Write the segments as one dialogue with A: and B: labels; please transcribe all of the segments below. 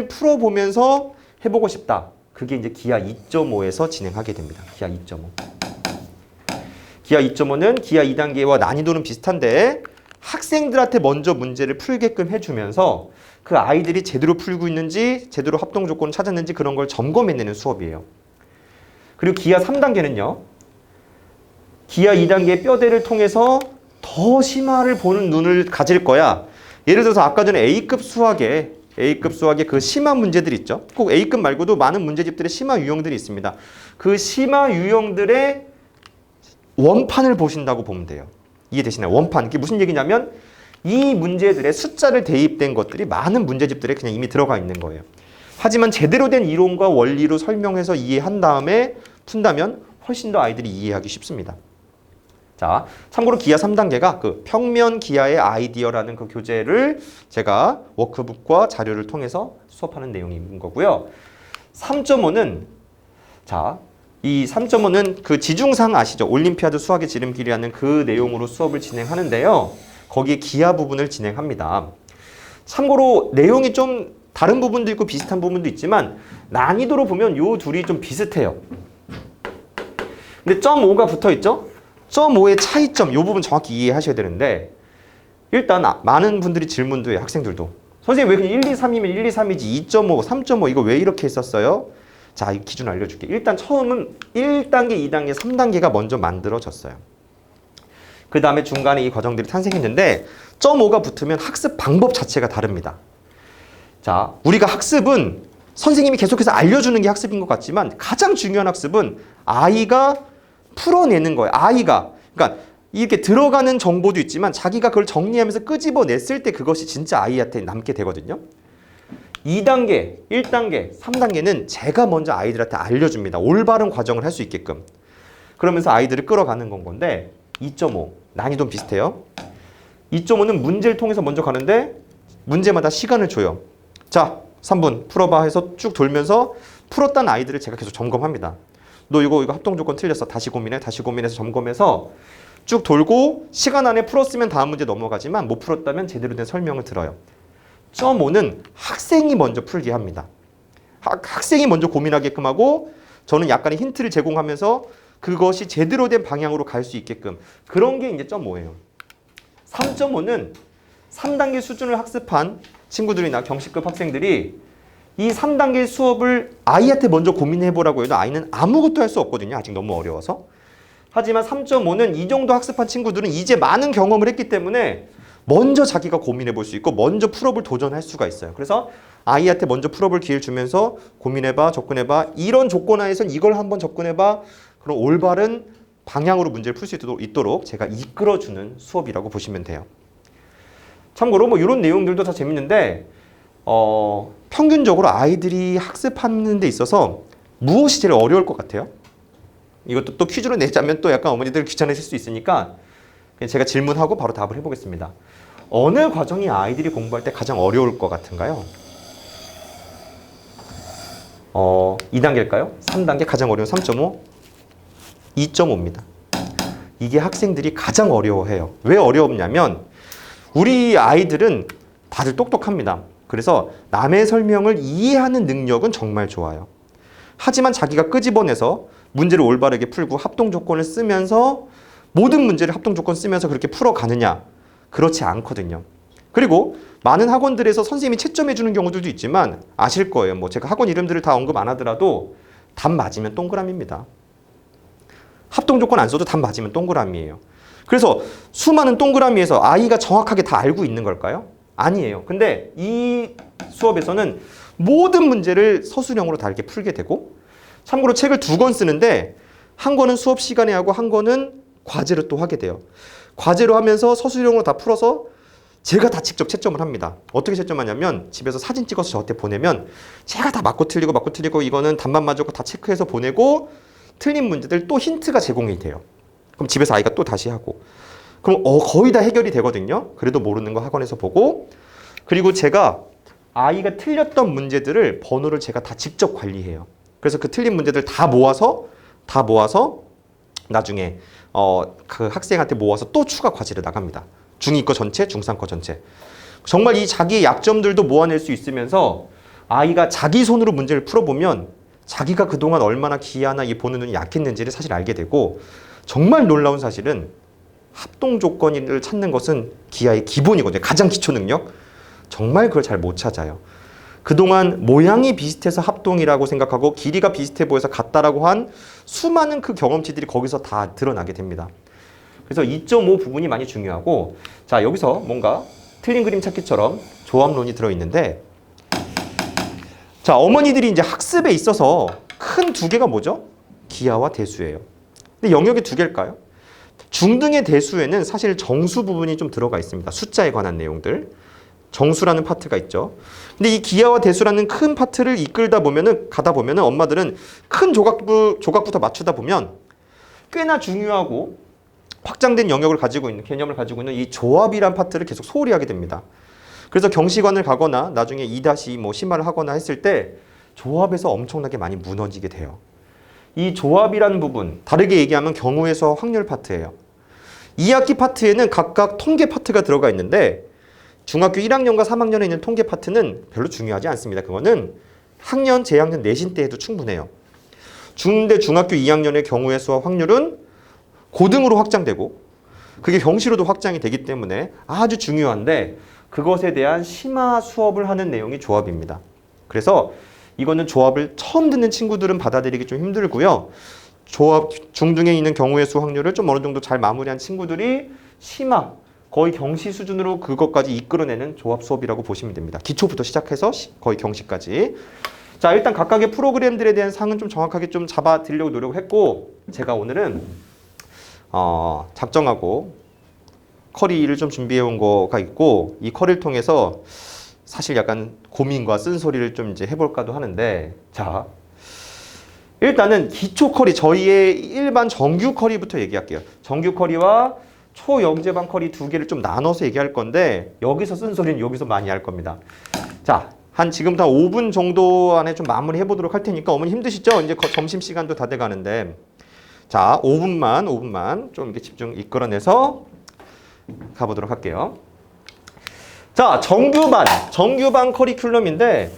A: 풀어보면서 해보고 싶다. 그게 이제 기하 2.5에서 진행하게 됩니다. 기하 2.5. 기하 2.5는 기하 2단계와 난이도는 비슷한데 학생들한테 먼저 문제를 풀게끔 해주면서 그 아이들이 제대로 풀고 있는지 제대로 합동 조건을 찾았는지 그런 걸 점검해내는 수업이에요. 그리고 기하 3단계는요. 기하 2단계의 뼈대를 통해서 더 심화를 보는 눈을 가질 거야. 예를 들어서 아까 전에 A급 수학에 그 심화 문제들 있죠. 꼭 A급 말고도 많은 문제집들의 심화 유형들이 있습니다. 그 심화 유형들의 원판을 보신다고 보면 돼요. 이해되시나요? 원판. 이게 무슨 얘기냐면 이 문제들의 숫자를 대입된 것들이 많은 문제집들에 그냥 이미 들어가 있는 거예요. 하지만 제대로 된 이론과 원리로 설명해서 이해한 다음에 푼다면 훨씬 더 아이들이 이해하기 쉽습니다. 자, 참고로 기하 3단계가 그 평면 기하의 아이디어라는 그 교재를 제가 워크북과 자료를 통해서 수업하는 내용인 거고요. 3.5는 자, 이 3.5는 그 지중상 아시죠? 올림피아드 수학의 지름길이라는 그 내용으로 수업을 진행하는데요. 거기에 기하 부분을 진행합니다. 참고로 내용이 좀 다른 부분도 있고 비슷한 부분도 있지만 난이도로 보면 요 둘이 좀 비슷해요. 근데 5가 붙어 있죠? 5의 차이점, 요 부분 정확히 이해하셔야 되는데 일단 많은 분들이 질문도 해요. 학생들도. 선생님 왜 그냥 1, 2, 3이면 1, 2, 3이지 2.5, 3.5 이거 왜 이렇게 했었어요? 자, 이 기준 알려줄게. 일단 처음은 1단계, 2단계, 3단계가 먼저 만들어졌어요. 그 다음에 중간에 이 과정들이 탄생했는데 5가 붙으면 학습 방법 자체가 다릅니다. 자, 우리가 학습은 선생님이 계속해서 알려주는 게 학습인 것 같지만 가장 중요한 학습은 아이가 풀어내는 거예요. 아이가. 그러니까 이렇게 들어가는 정보도 있지만 자기가 그걸 정리하면서 끄집어냈을 때 그것이 진짜 아이한테 남게 되거든요. 2단계, 1단계, 3단계는 제가 먼저 아이들한테 알려줍니다. 올바른 과정을 할 수 있게끔. 그러면서 아이들을 끌어가는 건 건데 2.5, 난이도는 비슷해요. 2.5는 문제를 통해서 먼저 가는데 문제마다 시간을 줘요. 자, 3분 풀어봐 해서 쭉 돌면서 풀었다는 아이들을 제가 계속 점검합니다. 너 이거 합동조건 틀렸어. 다시 고민해. 다시 고민해서 점검해서 쭉 돌고 시간 안에 풀었으면 다음 문제 넘어가지만 못 풀었다면 제대로 된 설명을 들어요. 5는 학생이 먼저 풀게 합니다. 학생이 먼저 고민하게끔 하고 저는 약간의 힌트를 제공하면서 그것이 제대로 된 방향으로 갈 수 있게끔 그런 게 이제 5예요. 3.5는 3단계 수준을 학습한 친구들이나 경시급 학생들이 이 3단계 수업을 아이한테 먼저 고민해보라고 해도 아이는 아무것도 할 수 없거든요. 아직 너무 어려워서. 하지만 3.5는 이 정도 학습한 친구들은 이제 많은 경험을 했기 때문에 먼저 자기가 고민해볼 수 있고 먼저 풀어볼 도전할 수가 있어요. 그래서 아이한테 먼저 풀어볼 기회를 주면서 고민해봐, 접근해봐. 이런 조건 하에선 이걸 한번 접근해봐. 그럼 올바른 방향으로 문제를 풀 수 있도록 제가 이끌어주는 수업이라고 보시면 돼요. 참고로 뭐 이런 내용들도 다 재밌는데 평균적으로 아이들이 학습하는 데 있어서 무엇이 제일 어려울 것 같아요? 이것도 또 퀴즈로 내자면 또 약간 어머니들 귀찮으실 수 있으니까 제가 질문하고 바로 답을 해보겠습니다. 어느 과정이 아이들이 공부할 때 가장 어려울 것 같은가요? 2단계일까요? 3단계 가장 어려운 3.5? 2.5입니다. 이게 학생들이 가장 어려워해요. 왜 어려웠냐면 우리 아이들은 다들 똑똑합니다. 그래서 남의 설명을 이해하는 능력은 정말 좋아요. 하지만 자기가 끄집어내서 문제를 올바르게 풀고 합동조건을 쓰면서 모든 문제를 합동조건 쓰면서 그렇게 풀어가느냐? 그렇지 않거든요. 그리고 많은 학원들에서 선생님이 채점해 주는 경우들도 있지만 아실 거예요. 뭐 제가 학원 이름들을 다 언급 안 하더라도 답 맞으면 동그라미입니다. 합동조건 안 써도 답 맞으면 동그라미예요. 그래서 수많은 동그라미에서 아이가 정확하게 다 알고 있는 걸까요? 아니에요. 근데 이 수업에서는 모든 문제를 서술형으로 다 이렇게 풀게 되고 참고로 책을 2권 쓰는데 한 권은 수업 시간에 하고 한 권은 과제로 또 하게 돼요. 과제로 하면서 서술형으로 다 풀어서 제가 다 직접 채점을 합니다. 어떻게 채점하냐면 집에서 사진 찍어서 저한테 보내면 제가 다 맞고 틀리고 이거는 답만 맞았고 다 체크해서 보내고 틀린 문제들 또 힌트가 제공이 돼요. 그럼 집에서 아이가 또 다시 하고 그럼 거의 다 해결이 되거든요. 그래도 모르는 거 학원에서 보고 그리고 제가 아이가 틀렸던 문제들을 번호를 제가 다 직접 관리해요. 그래서 그 틀린 문제들 다 모아서 나중에 그 학생한테 모아서 또 추가 과제를 나갑니다. 중2 거 전체, 중3 거 전체. 정말 이 자기의 약점들도 모아낼 수 있으면서 아이가 자기 손으로 문제를 풀어보면 자기가 그동안 얼마나 기하나 이 보는 눈이 약했는지를 사실 알게 되고, 정말 놀라운 사실은 합동 조건을 찾는 것은 기하의 기본이거든요. 가장 기초 능력. 정말 그걸 잘 못 찾아요. 그동안 모양이 비슷해서 합동이라고 생각하고 길이가 비슷해 보여서 같다라고 한 수많은 그 경험치들이 거기서 다 드러나게 됩니다. 그래서 2.5 부분이 많이 중요하고, 자, 여기서 뭔가 틀린 그림 찾기처럼 조합론이 들어있는데, 자, 어머니들이 이제 학습에 있어서 큰 두 개가 뭐죠? 기하와 대수예요. 근데 영역이 두 개일까요? 중등의 대수에는 사실 정수 부분이 좀 들어가 있습니다. 숫자에 관한 내용들. 정수라는 파트가 있죠. 근데 이 기하와 대수라는 큰 파트를 가다 보면은 엄마들은 큰 조각부터 맞추다 보면 꽤나 중요하고 확장된 영역을 가지고 있는, 개념을 가지고 있는 이 조합이란 파트를 계속 소홀히 하게 됩니다. 그래서 경시관을 가거나 나중에 2- 심화를 하거나 했을 때 조합에서 엄청나게 많이 무너지게 돼요. 이 조합이라는 부분, 다르게 얘기하면 경우의 수 확률 파트예요. 2학기 파트에는 각각 통계 파트가 들어가 있는데 중학교 1학년과 3학년에 있는 통계 파트는 별로 중요하지 않습니다. 그거는 학년, 재학년, 내신 때 해도 충분해요. 중대 중학교 2학년의 경우의 수와 확률은 고등으로 확장되고 그게 경시로도 확장이 되기 때문에 아주 중요한데, 그것에 대한 심화 수업을 하는 내용이 조합입니다. 그래서 이거는 조합을 처음 듣는 친구들은 받아들이기 좀 힘들고요. 조합 중등에 있는 경우의 수 확률을 좀 어느 정도 잘 마무리한 친구들이 심화, 거의 경시 수준으로 그것까지 이끌어내는 조합 수업이라고 보시면 됩니다. 기초부터 시작해서 거의 경시까지. 자, 일단 각각의 프로그램들에 대한 상은 좀 정확하게 좀 잡아드리려고 노력을 했고, 제가 오늘은 작정하고 커리를 좀 준비해 온 거가 있고, 이 커리를 통해서 사실 약간 고민과 쓴소리를 좀 이제 해볼까도 하는데, 자, 일단은 기초 커리, 저희의 일반 정규 커리부터 얘기할게요. 정규 커리와 초영재반 커리 두 개를 좀 나눠서 얘기할 건데, 여기서 쓴소리는 여기서 많이 할 겁니다. 자, 지금부터 한 5분 정도 안에 좀 마무리 해보도록 할 테니까, 어머니 힘드시죠? 이제 점심시간도 다 돼가는데, 자, 5분만 좀 이렇게 집중 이끌어내서 가보도록 할게요. 자, 정규반 커리큘럼인데,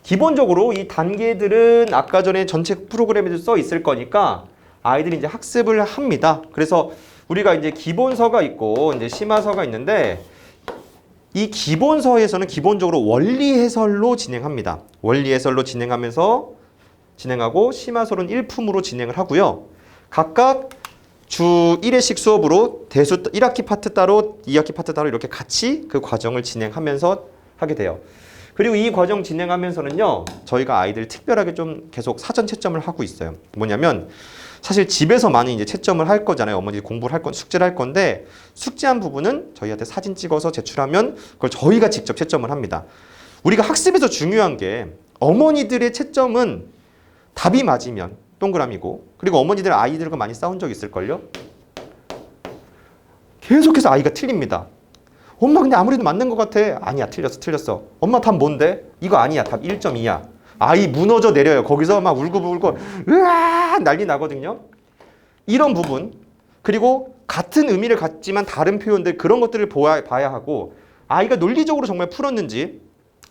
A: 기본적으로 이 단계들은 아까 전에 전체 프로그램에도 써 있을 거니까 아이들이 이제 학습을 합니다. 그래서 우리가 이제 기본서가 있고 이제 심화서가 있는데, 이 기본서에서는 기본적으로 원리 해설로 진행합니다. 원리 해설로 진행하고 심화서는 일품으로 진행을 하고요. 각각 주 1회씩 수업으로 대수 1학기 파트 따로 2학기 파트 따로 이렇게 같이 그 과정을 진행하면서 하게 돼요. 그리고 이 과정 진행하면서는요, 저희가 아이들 특별하게 좀 계속 사전 채점을 하고 있어요. 뭐냐면 사실 집에서 많이 이제 채점을 할 거잖아요. 어머니 공부를 숙제를 할 건데, 숙제한 부분은 저희한테 사진 찍어서 제출하면 그걸 저희가 직접 채점을 합니다. 우리가 학습에서 중요한 게, 어머니들의 채점은 답이 맞으면 동그라미고, 그리고 어머니들 아이들과 많이 싸운 적 있을걸요? 계속해서 아이가 틀립니다. 엄마 근데 아무래도 맞는 것 같아. 아니야, 틀렸어. 엄마 답 뭔데? 이거 아니야, 답 1.2야. 아이 무너져 내려요. 거기서 막 울고불고 으아 난리 나거든요. 이런 부분, 그리고 같은 의미를 갖지만 다른 표현들, 그런 것들을 봐야 하고, 아이가 논리적으로 정말 풀었는지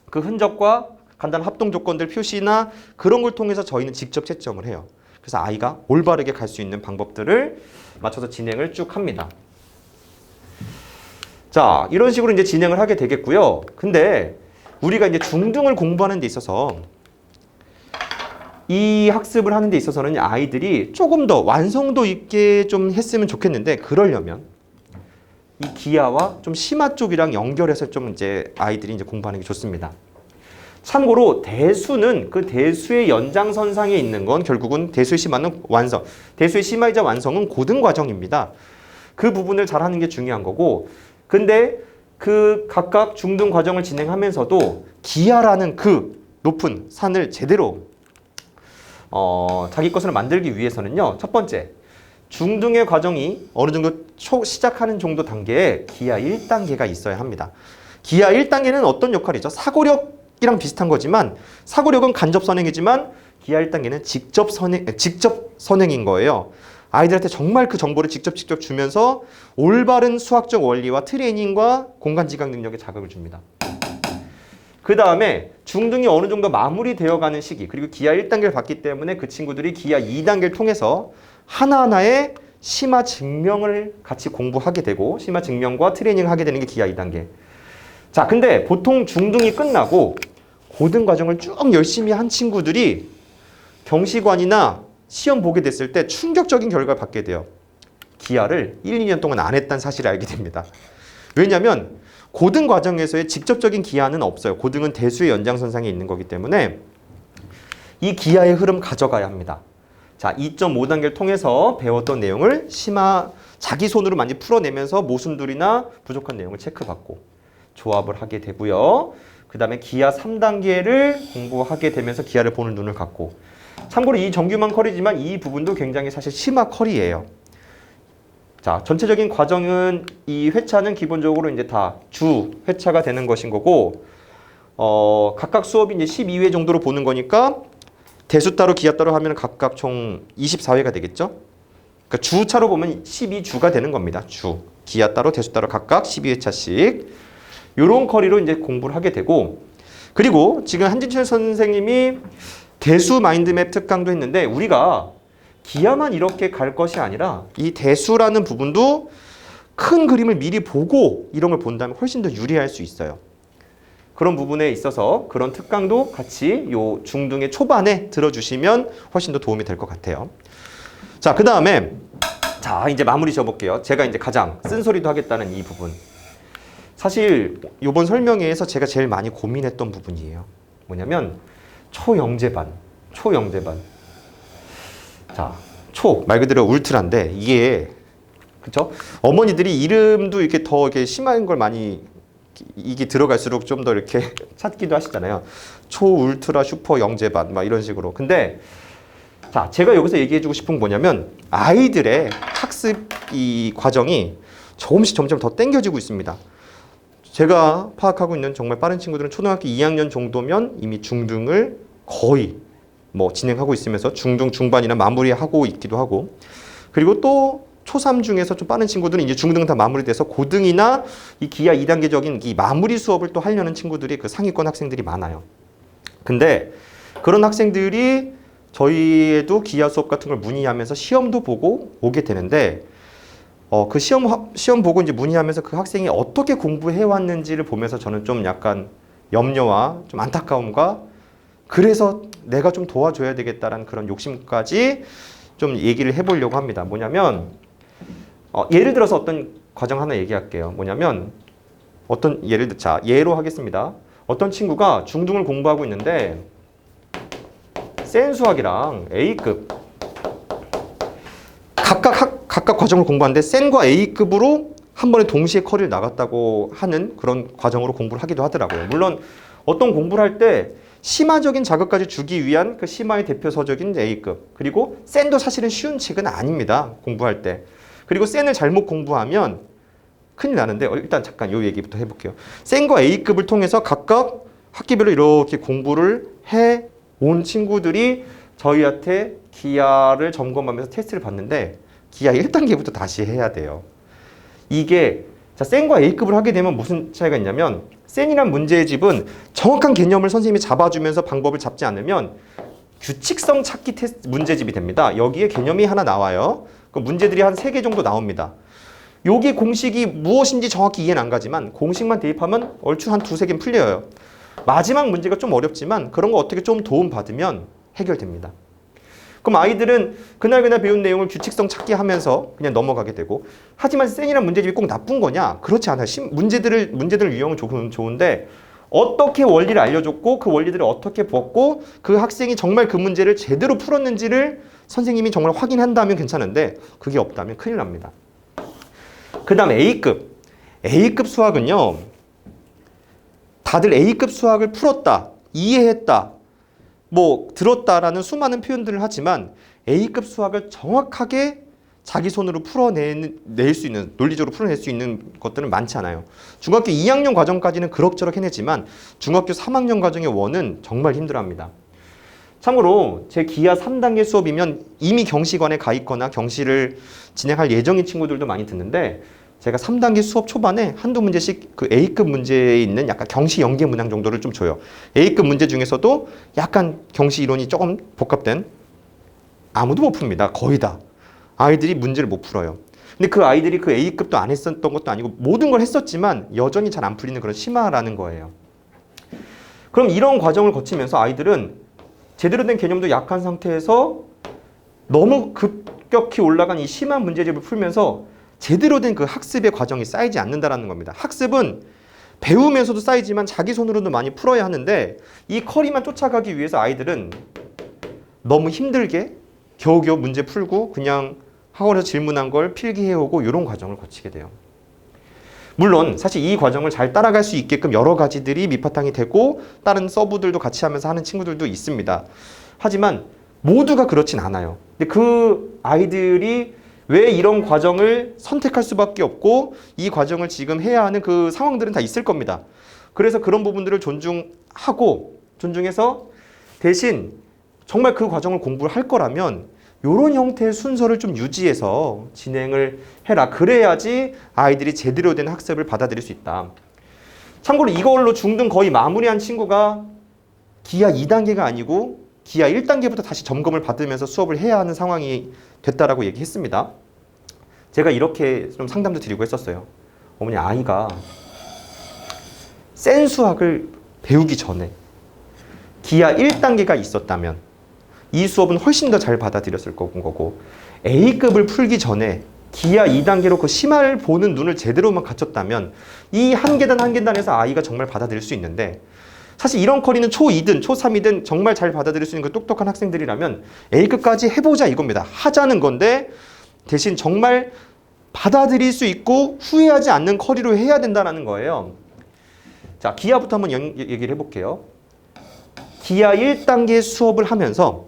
A: 그 흔적과 간단한 합동 조건들 표시나 그런 걸 통해서 저희는 직접 채점을 해요. 그래서 아이가 올바르게 갈 수 있는 방법들을 맞춰서 진행을 쭉 합니다. 자, 이런 식으로 이제 진행을 하게 되겠고요. 근데 우리가 이제 중등을 공부하는 데 있어서, 이 학습을 하는 데 있어서는 아이들이 조금 더 완성도 있게 좀 했으면 좋겠는데, 그러려면 이 기하와 좀 심화 쪽이랑 연결해서 좀 이제 아이들이 이제 공부하는 게 좋습니다. 참고로 대수는 그 대수의 연장선상에 있는 건 결국은 대수의 심화는 완성, 대수의 심화이자 완성은 고등 과정입니다. 그 부분을 잘하는 게 중요한 거고, 근데 그 각각 중등 과정을 진행하면서도 기하라는 그 높은 산을 제대로 자기 것으로 만들기 위해서는요, 첫 번째, 중등의 과정이 어느 정도 시작하는 정도 단계에 기하 1단계가 있어야 합니다. 기하 1단계는 어떤 역할이죠? 사고력이랑 비슷한 거지만, 사고력은 간접 선행이지만 기하 1단계는 직접 선행인 거예요. 아이들한테 정말 그 정보를 직접 주면서 올바른 수학적 원리와 트레이닝과 공간 지각 능력에 자극을 줍니다. 그 다음에 중등이 어느 정도 마무리되어 가는 시기, 그리고 기하 1단계를 봤기 때문에 그 친구들이 기하 2단계를 통해서 하나하나의 심화 증명을 같이 공부하게 되고 심화 증명과 트레이닝을 하게 되는 게 기하 2단계. 자, 근데 보통 중등이 끝나고 고등 과정을 쭉 열심히 한 친구들이 경시관이나 시험 보게 됐을 때 충격적인 결과를 받게 돼요. 기하를 1, 2년 동안 안 했다는 사실을 알게 됩니다. 왜냐하면 고등 과정에서의 직접적인 기하는 없어요. 고등은 대수의 연장선상에 있는 거기 때문에 이 기하의 흐름 가져가야 합니다. 자, 2.5단계를 통해서 배웠던 내용을 자기 손으로 많이 풀어내면서 모순들이나 부족한 내용을 체크받고 조합을 하게 되고요. 그 다음에 기하 3단계를 공부하게 되면서 기하를 보는 눈을 갖고, 참고로 이 정규만 컬이지만 이 부분도 굉장히 사실 심화 컬이에요. 자, 전체적인 과정은 이 회차는 기본적으로 이제 다 주 회차가 되는 것인 거고, 각각 수업이 이제 12회 정도로 보는 거니까 대수 따로 기하 따로 하면 각각 총 24회가 되겠죠? 그러니까 주차로 보면 12주가 되는 겁니다. 주. 기하 따로 대수 따로 각각 12회차씩. 요런 컬이로 이제 공부를 하게 되고, 그리고 지금 한진철 선생님이 대수 마인드맵 특강도 했는데 우리가 기하만 이렇게 갈 것이 아니라 이 대수라는 부분도 큰 그림을 미리 보고 이런 걸 본다면 훨씬 더 유리할 수 있어요. 그런 부분에 있어서 그런 특강도 같이 요 중등의 초반에 들어주시면 훨씬 더 도움이 될 것 같아요. 자, 그 다음에 자, 이제 마무리 지어볼게요. 제가 이제 가장 쓴소리도 하겠다는 이 부분. 사실 이번 설명회에서 제가 제일 많이 고민했던 부분이에요. 뭐냐면 초영재반. 자, 말 그대로 울트라인데 이게 그렇죠? 어머니들이 이름도 이렇게 더 이렇게 심한 걸 많이 이게 들어갈수록 좀 더 이렇게 찾기도 하시잖아요. 울트라 슈퍼 영재반 막 이런 식으로. 근데 자, 제가 여기서 얘기해주고 싶은 건 뭐냐면 아이들의 학습 이 과정이 점점 더 땡겨지고 있습니다. 제가 파악하고 있는 정말 빠른 친구들은 초등학교 2학년 정도면 이미 중등을 거의 진행하고 있으면서 중등 중반이나 마무리하고 있기도 하고, 그리고 또 초3 중에서 좀 빠른 친구들은 이제 중등 다 마무리돼서 고등이나 이 기하 2단계적인 이 마무리 수업을 또 하려는 친구들이 그 상위권 학생들이 많아요. 근데 그런 학생들이 저희에도 기하 수업 같은 걸 문의하면서 시험도 보고 오게 되는데 그 시험 보고 이제 문의하면서 그 학생이 어떻게 공부해 왔는지를 보면서 저는 좀 약간 염려와 좀 안타까움과 그래서 내가 좀 도와줘야 되겠다라는 그런 욕심까지 좀 얘기를 해보려고 합니다. 뭐냐면 예를 들어서 어떤 과정 하나 얘기할게요. 뭐냐면 예로 하겠습니다. 어떤 친구가 중등을 공부하고 있는데 센 수학이랑 A급 각각 과정을 공부하는데 센과 A급으로 한 번에 동시에 컬을 나갔다고 하는 그런 과정으로 공부를 하기도 하더라고요. 물론 어떤 공부를 할 때 심화적인 자극까지 주기 위한 그 심화의 대표 서적인 A급, 그리고 센도 사실은 쉬운 책은 아닙니다. 공부할 때. 그리고 센을 잘못 공부하면 큰일 나는데 일단 잠깐 이 얘기부터 해볼게요. 센과 A급을 통해서 각각 학기별로 이렇게 공부를 해온 친구들이 저희한테 기하를 점검하면서 테스트를 봤는데 기하 1단계부터 다시 해야 돼요. 이게 센과 A급을 하게 되면 무슨 차이가 있냐면 센이란 문제의 집은 정확한 개념을 선생님이 잡아주면서 방법을 잡지 않으면 규칙성 찾기 테스트 문제집이 됩니다. 여기에 개념이 하나 나와요. 그 문제들이 한 3개 정도 나옵니다. 여기 공식이 무엇인지 정확히 이해는 안 가지만 공식만 대입하면 얼추 한 2-3개는 풀려요. 마지막 문제가 좀 어렵지만 그런 거 어떻게 좀 도움 받으면 해결됩니다. 그럼 아이들은 그날 배운 내용을 규칙성 찾기 하면서 그냥 넘어가게 되고, 하지만 센이란 문제집이 꼭 나쁜 거냐? 그렇지 않아요. 문제들 유형은 좋은데 어떻게 원리를 알려줬고 그 원리들을 어떻게 보았고 그 학생이 정말 그 문제를 제대로 풀었는지를 선생님이 정말 확인한다면 괜찮은데 그게 없다면 큰일 납니다. 그 다음 A급 수학은요, 다들 A급 수학을 풀었다, 이해했다, 들었다라는 수많은 표현들을 하지만 A급 수학을 정확하게 자기 손으로 풀어낼 수 있는, 논리적으로 풀어낼 수 있는 것들은 많지 않아요. 중학교 2학년 과정까지는 그럭저럭 해내지만 중학교 3학년 과정의 원은 정말 힘들어합니다. 참고로 제 기하 3단계 수업이면 이미 경시관에 가 있거나 경시를 진행할 예정인 친구들도 많이 듣는데 제가 3단계 수업 초반에 한두 문제씩 그 A급 문제에 있는 약간 경시 연계 문항 정도를 좀 줘요. A급 문제 중에서도 약간 경시 이론이 조금 복합된, 아무도 못 풉니다. 거의 다. 아이들이 문제를 못 풀어요. 근데 그 아이들이 그 A급도 안 했었던 것도 아니고 모든 걸 했었지만 여전히 잘 안 풀리는 그런 심화라는 거예요. 그럼 이런 과정을 거치면서 아이들은 제대로 된 개념도 약한 상태에서 너무 급격히 올라간 이 심한 문제집을 풀면서 제대로 된 그 학습의 과정이 쌓이지 않는다라는 겁니다. 학습은 배우면서도 쌓이지만 자기 손으로도 많이 풀어야 하는데 이 커리만 쫓아가기 위해서 아이들은 너무 힘들게 겨우겨우 문제 풀고 그냥 학원에서 질문한 걸 필기해오고 이런 과정을 거치게 돼요. 물론 사실 이 과정을 잘 따라갈 수 있게끔 여러 가지들이 밑바탕이 되고 다른 서브들도 같이 하면서 하는 친구들도 있습니다. 하지만 모두가 그렇진 않아요. 근데 그 아이들이 왜 이런 과정을 선택할 수밖에 없고 이 과정을 지금 해야 하는 그 상황들은 다 있을 겁니다. 그래서 그런 부분들을 존중해서 대신 정말 그 과정을 공부를 할 거라면 이런 형태의 순서를 좀 유지해서 진행을 해라. 그래야지 아이들이 제대로 된 학습을 받아들일 수 있다. 참고로 이걸로 중등 거의 마무리한 친구가 기하 2단계가 아니고 기하 1단계부터 다시 점검을 받으면서 수업을 해야 하는 상황이 됐다라고 얘기했습니다. 제가 이렇게 좀 상담도 드리고 했었어요. 어머니, 아이가 센 수학을 배우기 전에 기하 1단계가 있었다면 이 수업은 훨씬 더 잘 받아들였을 거고 A급을 풀기 전에 기하 2단계로 그 심화를 보는 눈을 제대로만 갖췄다면 이 한 계단 한 계단에서 아이가 정말 받아들일 수 있는데 사실 이런 커리는 초2든 초3이든 정말 잘 받아들일 수 있는 그 똑똑한 학생들이라면 A급까지 해보자 이겁니다. 하자는 건데 대신 정말 받아들일 수 있고 후회하지 않는 커리로 해야 된다는 거예요. 자, 기하부터 한번 얘기를 해볼게요. 기하 1단계 수업을 하면서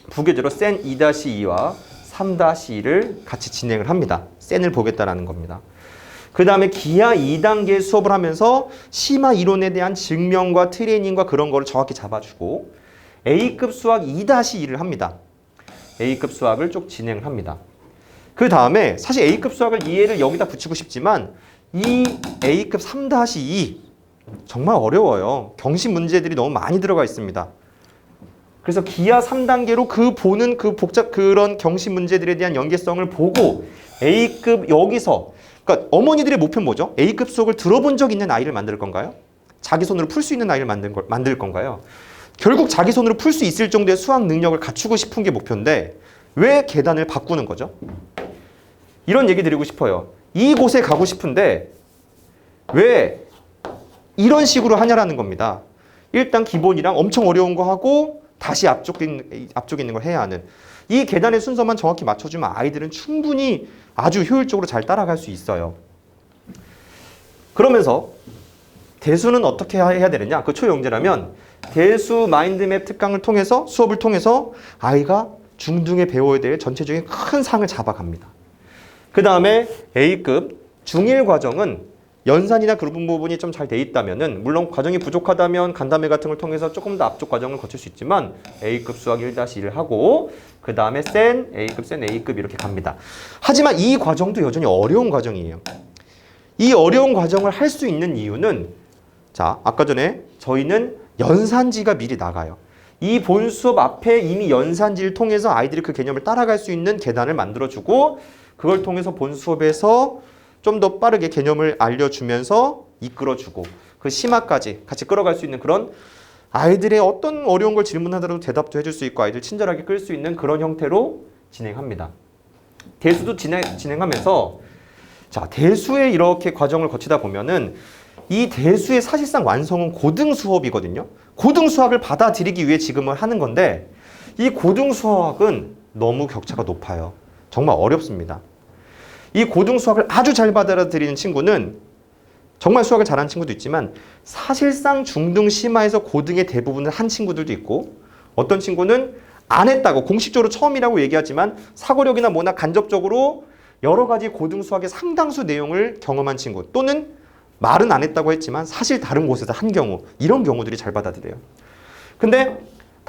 A: 부계제로 센 2-2와 3-2를 같이 진행을 합니다. 센을 보겠다라는 겁니다. 그 다음에 기하 2단계 수업을 하면서 심화 이론에 대한 증명과 트레이닝과 그런 거를 정확히 잡아주고 A급 수학 2-2를 합니다. A급 수학을 쭉 진행을 합니다. 그 다음에 사실 A급 수학을 이해를 여기다 붙이고 싶지만 이 A급 3-2 정말 어려워요. 경시 문제들이 너무 많이 들어가 있습니다. 그래서 기하 3단계로 보는 그런 경시 문제들에 대한 연계성을 보고 A급 여기서 그러니까 어머니들의 목표는 뭐죠? A급 수학을 들어본 적 있는 아이를 만들 건가요? 자기 손으로 풀 수 있는 아이를 만들 건가요? 결국 자기 손으로 풀 수 있을 정도의 수학 능력을 갖추고 싶은 게 목표인데 왜 계단을 바꾸는 거죠? 이런 얘기 드리고 싶어요. 이곳에 가고 싶은데 왜 이런 식으로 하냐라는 겁니다. 일단 기본이랑 엄청 어려운 거 하고 다시 앞쪽에 있는 걸 해야 하는 이 계단의 순서만 정확히 맞춰주면 아이들은 충분히 아주 효율적으로 잘 따라갈 수 있어요. 그러면서 대수는 어떻게 해야 되느냐? 그 초영재라면 대수 마인드맵 특강을 통해서 수업을 통해서 아이가 중등에 배워야 될 전체적인 큰 상을 잡아갑니다. 그 다음에 A급 중1 과정은 연산이나 그런 부분이 좀 잘 돼 있다면은 물론 과정이 부족하다면 간담회 같은 걸 통해서 조금 더 앞쪽 과정을 거칠 수 있지만 A급 수학 1-1을 하고 그 다음에 센 A급 이렇게 갑니다. 하지만 이 과정도 여전히 어려운 과정이에요. 이 어려운 과정을 할 수 있는 이유는 자, 아까 전에 저희는 연산지가 미리 나가요. 이 본 수업 앞에 이미 연산지를 통해서 아이들이 그 개념을 따라갈 수 있는 계단을 만들어주고 그걸 통해서 본 수업에서 좀 더 빠르게 개념을 알려주면서 이끌어주고 그 심화까지 같이 끌어갈 수 있는 그런 아이들의 어떤 어려운 걸 질문하더라도 대답도 해줄 수 있고 아이들 친절하게 끌 수 있는 그런 형태로 진행합니다. 대수도 진행하면서 자, 대수의 이렇게 과정을 거치다 보면은 이 대수의 사실상 완성은 고등 수업이거든요. 고등 수학을 받아들이기 위해 지금은 하는 건데 이 고등 수학은 너무 격차가 높아요. 정말 어렵습니다. 이 고등 수학을 아주 잘 받아들이는 친구는 정말 수학을 잘하는 친구도 있지만 사실상 중등 심화에서 고등의 대부분을 한 친구들도 있고 어떤 친구는 안 했다고 공식적으로 처음이라고 얘기하지만 사고력이나 뭐나 간접적으로 여러 가지 고등 수학의 상당수 내용을 경험한 친구 또는 말은 안 했다고 했지만 사실 다른 곳에서 한 경우 이런 경우들이 잘 받아들여요. 근데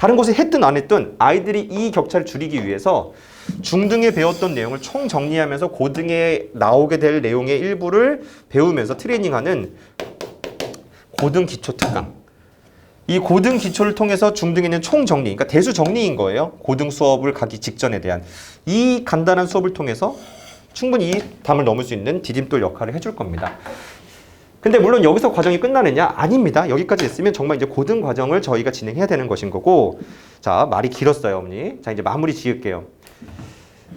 A: 다른 곳에 했든 안 했든 아이들이 이 격차를 줄이기 위해서 중등에 배웠던 내용을 총 정리하면서 고등에 나오게 될 내용의 일부를 배우면서 트레이닝하는 고등 기초 특강. 이 고등 기초를 통해서 중등에 있는 총 정리, 그러니까 대수 정리인 거예요. 고등 수업을 가기 직전에 대한 이 간단한 수업을 통해서 충분히 이 담을 넘을 수 있는 디딤돌 역할을 해줄 겁니다. 근데 물론 여기서 과정이 끝나느냐? 아닙니다. 여기까지 됐으면 정말 이제 고등 과정을 저희가 진행해야 되는 것인 거고, 자, 말이 길었어요, 어머니. 자, 이제 마무리 지을게요.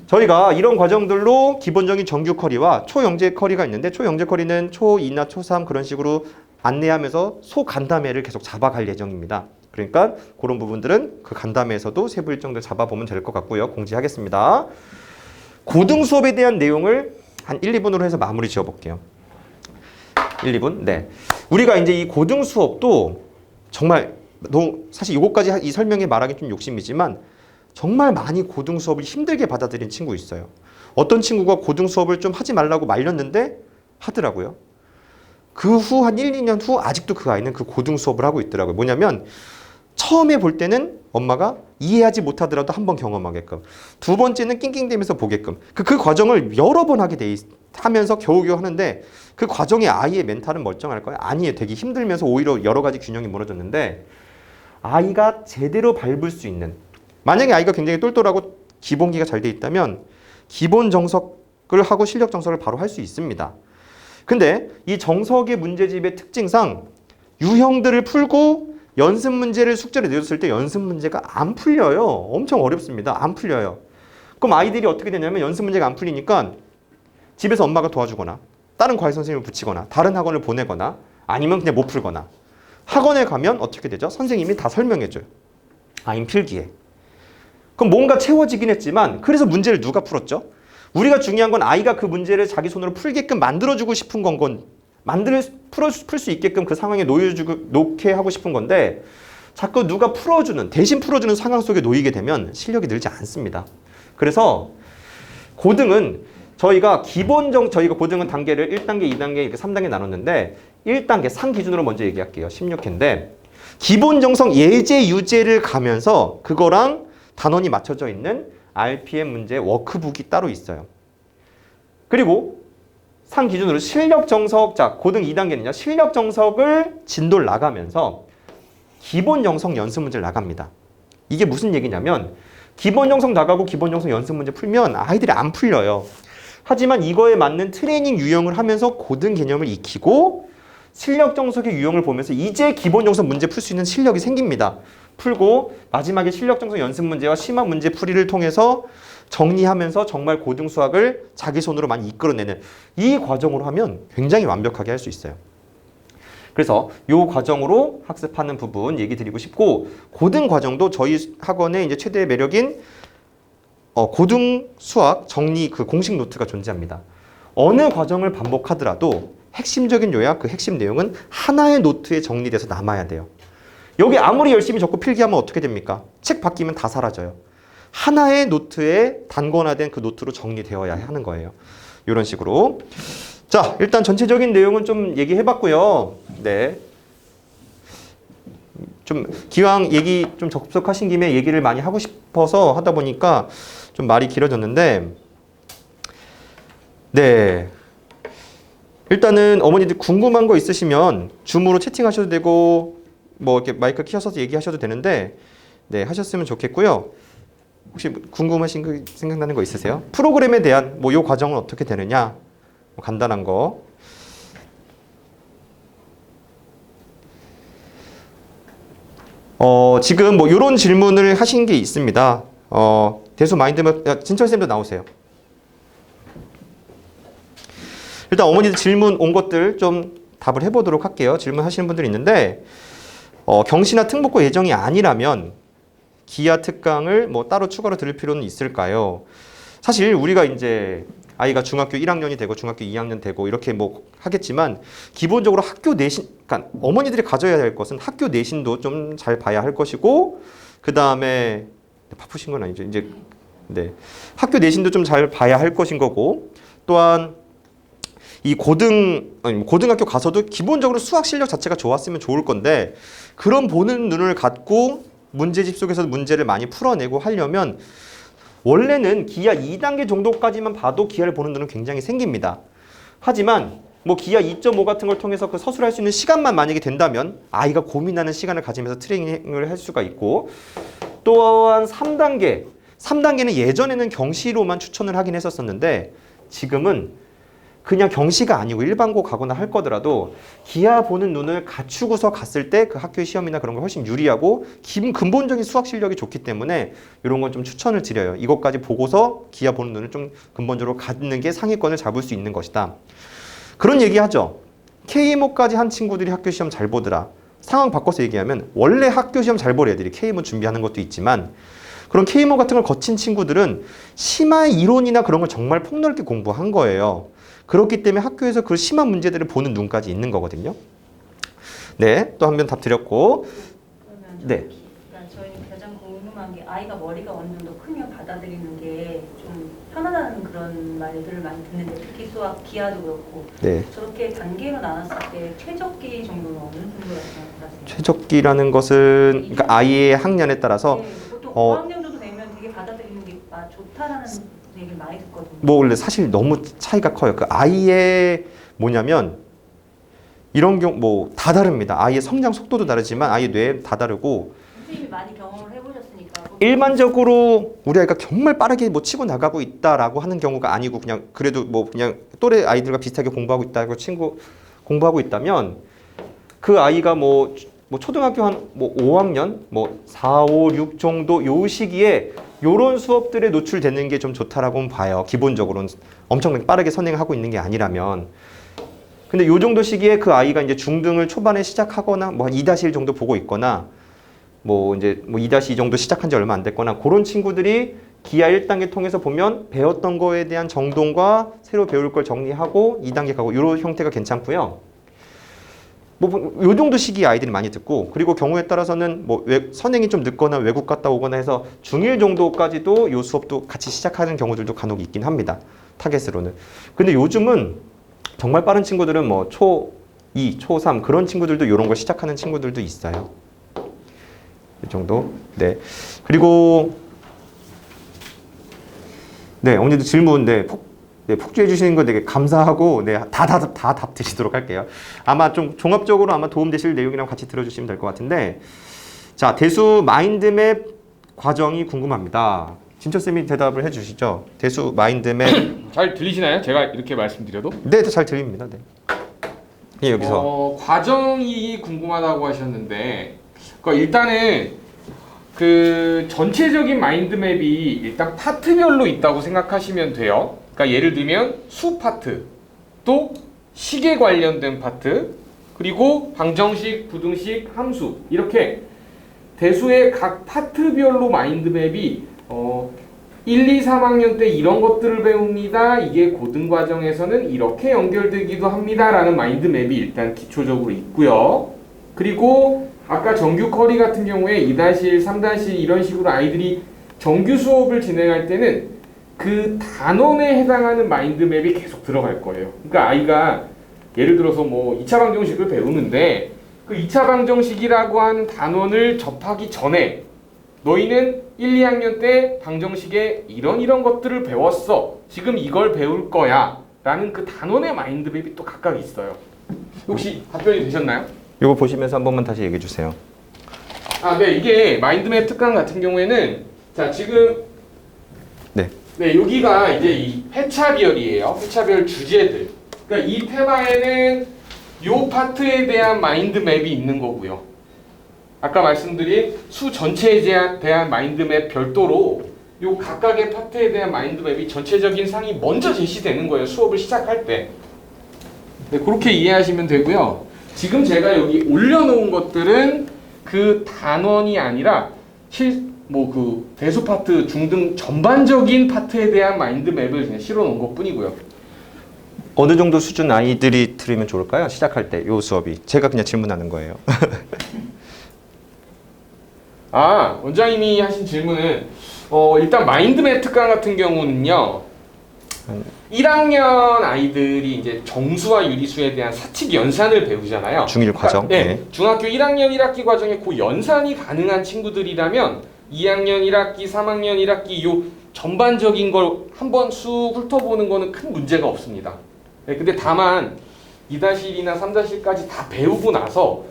A: 저희가 이런 과정들로 기본적인 정규 커리와 초영재 커리가 있는데, 초영재 커리는 초2나 초3 그런 식으로 안내하면서 소간담회를 계속 잡아갈 예정입니다. 그러니까 그런 부분들은 그 간담회에서도 세부 일정들 잡아보면 될 것 같고요. 공지하겠습니다. 고등 수업에 대한 내용을 한 1, 2분으로 해서 마무리 지어볼게요. 1, 2분? 네. 우리가 이제 이 고등 수업도 정말 사실 이것까지 이 설명에 말하기 좀 욕심이지만 정말 많이 고등 수업을 힘들게 받아들인 친구 있어요. 어떤 친구가 고등 수업을 좀 하지 말라고 말렸는데 하더라고요. 그 후 한 1, 2년 후 아직도 그 아이는 그 고등 수업을 하고 있더라고요. 뭐냐면 처음에 볼 때는 엄마가 이해하지 못하더라도 한번 경험하게끔, 두 번째는 낑낑대면서 보게끔 그 과정을 여러 번 하면서 겨우겨우 하는데 그 과정에 아이의 멘탈은 멀쩡할까요? 아니에요. 되게 힘들면서 오히려 여러 가지 균형이 무너졌는데 아이가 제대로 밟을 수 있는, 만약에 아이가 굉장히 똘똘하고 기본기가 잘 돼 있다면 기본 정석을 하고 실력 정석을 바로 할 수 있습니다. 근데 이 정석의 문제집의 특징상 유형들을 풀고 연습 문제를 숙제를 내줬을 때 연습 문제가 안 풀려요. 엄청 어렵습니다. 안 풀려요. 그럼 아이들이 어떻게 되냐면 연습 문제가 안 풀리니까 집에서 엄마가 도와주거나 다른 과외 선생님을 붙이거나 다른 학원을 보내거나 아니면 그냥 못 풀거나, 학원에 가면 어떻게 되죠? 선생님이 다 설명해줘요. 아임 필기에. 그럼 뭔가 채워지긴 했지만 그래서 문제를 누가 풀었죠? 우리가 중요한 건 아이가 그 문제를 자기 손으로 풀게끔 만들어주고 싶은 풀 수 있게끔 그 상황에 놓게 하고 싶은 건데 자꾸 누가 대신 풀어주는 상황 속에 놓이게 되면 실력이 늘지 않습니다. 그래서 고등은 저희가 고등은 단계를 1단계, 2단계, 이렇게 3단계 나눴는데 1단계 상 기준으로 먼저 얘기할게요. 16회인데 기본 정석 예제, 유제를 가면서 그거랑 단원이 맞춰져 있는 RPM 문제 워크북이 따로 있어요. 그리고 상 기준으로 실력 정석, 자, 고등 2단계는요. 실력 정석을 진도를 나가면서 기본 정석 연습 문제를 나갑니다. 이게 무슨 얘기냐면 기본 정석 나가고 기본 정석 연습 문제 풀면 아이들이 안 풀려요. 하지만 이거에 맞는 트레이닝 유형을 하면서 고등 개념을 익히고 실력 정석의 유형을 보면서 이제 기본 정석 문제 풀 수 있는 실력이 생깁니다. 풀고 마지막에 실력 정석 연습 문제와 심화 문제 풀이를 통해서 정리하면서 정말 고등 수학을 자기 손으로 많이 이끌어내는 이 과정으로 하면 굉장히 완벽하게 할 수 있어요. 그래서 이 과정으로 학습하는 부분 얘기 드리고 싶고, 고등 과정도 저희 학원의 이제 최대의 매력인 고등 수학 정리 그 공식 노트가 존재합니다. 어느 과정을 반복하더라도 핵심적인 요약, 그 핵심 내용은 하나의 노트에 정리돼서 남아야 돼요. 여기 아무리 열심히 적고 필기하면 어떻게 됩니까? 책 바뀌면 다 사라져요. 하나의 노트에 단권화된 그 노트로 정리되어야 하는 거예요. 이런 식으로. 자, 일단 전체적인 내용은 좀 얘기해봤고요. 네. 좀 기왕 얘기 좀 접속하신 김에 얘기를 많이 하고 싶어서 하다 보니까 좀 말이 길어졌는데, 네. 일단은 어머니들 궁금한 거 있으시면 줌으로 채팅하셔도 되고 뭐 이렇게 마이크 켜셔서 얘기하셔도 되는데, 네, 하셨으면 좋겠고요. 혹시 궁금하신 거 생각나는 거 있으세요? 프로그램에 대한 뭐 요 과정은 어떻게 되느냐, 뭐 간단한 거. 지금 뭐 요런 질문을 하신 게 있습니다. 대수 마인드맵, 진철쌤도 나오세요. 일단 어머니들 질문 온 것들 좀 답을 해보도록 할게요. 질문하시는 분들이 있는데, 경시나 특목고 예정이 아니라면 기하 특강을 뭐 따로 추가로 들을 필요는 있을까요? 사실 우리가 이제 아이가 중학교 1학년이 되고 중학교 2학년 되고 이렇게 뭐 하겠지만 기본적으로 학교 내신, 그러니까 어머니들이 가져야 할 것은 학교 내신도 좀 잘 봐야 할 것이고, 그 다음에 바쁘신 건 아니죠. 이제 네, 학교 내신도 좀 잘 봐야 할 것인 거고, 또한 이 고등학교 가서도 기본적으로 수학 실력 자체가 좋았으면 좋을 건데 그런 보는 눈을 갖고 문제집 속에서 문제를 많이 풀어내고 하려면 원래는 기하 2단계 정도까지만 봐도 기하를 보는 눈은 굉장히 생깁니다. 하지만 뭐 기하 2.5 같은 걸 통해서 그 서술할 수 있는 시간만 만약에 된다면 아이가 고민하는 시간을 가지면서 트레이닝을 할 수가 있고, 또한 3단계는 예전에는 경시로만 추천을 하긴 했었는데 지금은 그냥 경시가 아니고 일반고 가거나 할 거더라도 기하 보는 눈을 갖추고서 갔을 때 그 학교의 시험이나 그런 걸 훨씬 유리하고 근본적인 수학 실력이 좋기 때문에 이런 건 좀 추천을 드려요. 이것까지 보고서 기하 보는 눈을 좀 근본적으로 갖는 게 상위권을 잡을 수 있는 것이다. 그런 얘기하죠. K모까지 한 친구들이 학교 시험 잘 보더라. 상황 바꿔서 얘기하면 원래 학교 시험 잘 볼 애들이 K모 준비하는 것도 있지만 그런 K모 같은 걸 거친 친구들은 심화의 이론이나 그런 걸 정말 폭넓게 공부한 거예요. 그렇기 때문에 학교에서 그 심한 문제들을 보는 눈까지 있는 거거든요. 네, 또 한 번 답 드렸고. 네.
B: 그러니까 저희는 가장 궁금한 게 아이가 머리가 어느 정도 크면 받아들이는 게 좀 편하다는 그런 말들을 많이 듣는데 특히 수학, 기하도 그렇고
A: 네.
B: 저렇게 단계로 나눴을 때 최적기 정도는 어느 정도라고 생각하세요?
A: 최적기라는 것은 그러니까 아이의 학년에 따라서
B: 네, 보통 5학년 정도 되면 되게 받아들이는 게 좋다라는 얘기를 많이 듣거든요.
A: 뭐 원래 사실 너무 차이가 커요. 그 아이의 뭐냐면 이런 경우 뭐 다 다릅니다. 아이의 성장 속도도 다르지만 아이의 뇌 다 다르고
B: 선생님이 많이 경험을 해보셨으니까
A: 일반적으로 우리 아이가 정말 빠르게 뭐 치고 나가고 있다라고 하는 경우가 아니고 그냥 그래도 뭐 그냥 또래 아이들과 비슷하게 공부하고 있다고 공부하고 있다면 그 아이가 뭐 초등학교 한 뭐 5학년 뭐 4, 5, 6 정도 요 시기에 요런 수업들에 노출되는 게 좀 좋다라고 봐요. 기본적으로는 엄청 빠르게 선행하고 있는 게 아니라면. 근데 요 정도 시기에 그 아이가 이제 중등을 초반에 시작하거나 뭐 2-1 정도 보고 있거나 뭐 이제 뭐 2-2 정도 시작한 지 얼마 안 됐거나 그런 친구들이 기하 1단계 통해서 보면 배웠던 거에 대한 정돈과 새로 배울 걸 정리하고 2단계 가고 이런 형태가 괜찮고요. 뭐 요 정도 시기에 아이들이 많이 듣고 그리고 경우에 따라서는 뭐 선행이 좀 늦거나 외국 갔다 오거나 해서 중1 정도까지도 요 수업도 같이 시작하는 경우들도 간혹 있긴 합니다. 타겟으로는. 근데 요즘은 정말 빠른 친구들은 뭐 초2, 초3 그런 친구들도 이런 걸 시작하는 친구들도 있어요. 이 정도. 네. 그리고 네, 어머니도 질문 폭주해 주시는 거 되게 감사하고 네, 다 답 드리도록 할게요. 아마 좀 종합적으로 아마 도움되실 내용이랑 같이 들어주시면 될 것 같은데 자, 대수 마인드맵 과정이 궁금합니다. 진철쌤이 대답을 해주시죠. 대수 마인드맵
C: 잘 들리시나요? 제가 이렇게 말씀드려도?
A: 네, 잘 들립니다. 네. 예, 여기서
C: 과정이 궁금하다고 하셨는데 일단은 그 전체적인 마인드맵이 일단 파트별로 있다고 생각하시면 돼요. 그러니까 예를 들면 수 파트, 또 식에 관련된 파트, 그리고 방정식, 부등식, 함수 이렇게 대수의 각 파트별로 마인드맵이 1, 2, 3학년 때 이런 것들을 배웁니다. 이게 고등과정에서는 이렇게 연결되기도 합니다. 라는 마인드맵이 일단 기초적으로 있고요. 그리고 아까 정규 커리 같은 경우에 2-1, 3-1 이런 식으로 아이들이 정규 수업을 진행할 때는 그 단원에 해당하는 마인드맵이 계속 들어갈 거예요. 그러니까 아이가 예를 들어서 뭐 2차 방정식을 배우는데 그 2차 방정식이라고 하는 단원을 접하기 전에 너희는 1, 2학년 때 방정식에 이런 것들을 배웠어. 지금 이걸 배울 거야. 라는 그 단원의 마인드맵이 또 각각 있어요. 혹시 답변이 되셨나요?
A: 이거 보시면서 한 번만 다시 얘기해 주세요.
C: 네. 이게 마인드맵 특강 같은 경우에는 자, 지금 네, 여기가 이제 이 회차별이에요. 회차별 주제들. 그러니까 이 테마에는 요 파트에 대한 마인드맵이 있는 거고요. 아까 말씀드린 수 전체에 대한 마인드맵 별도로 요 각각의 파트에 대한 마인드맵이 전체적인 상이 먼저 제시되는 거예요. 수업을 시작할 때. 네, 그렇게 이해하시면 되고요. 지금 제가 여기 올려놓은 것들은 그 단원이 아니라 그 대수 파트, 중등 전반적인 파트에 대한 마인드맵을 그냥 실어놓은 것 뿐이고요.
A: 어느 정도 수준 아이들이 들으면 좋을까요? 시작할 때 요 수업이. 제가 그냥 질문하는 거예요.
C: 원장님이 하신 질문은 일단 마인드맵 특강 같은 경우는요. 1학년 아이들이 이제 정수와 유리수에 대한 사칙 연산을 배우잖아요.
A: 중1 과정.
C: 네.
A: 네.
C: 중학교 1학년 1학기 과정에 그 연산이 가능한 친구들이라면 2학년 1학기, 3학년 1학기 요 전반적인 걸 한번 쑥 훑어보는 거는 큰 문제가 없습니다. 네, 근데 다만 2-1이나 3-1까지 다 배우고 나서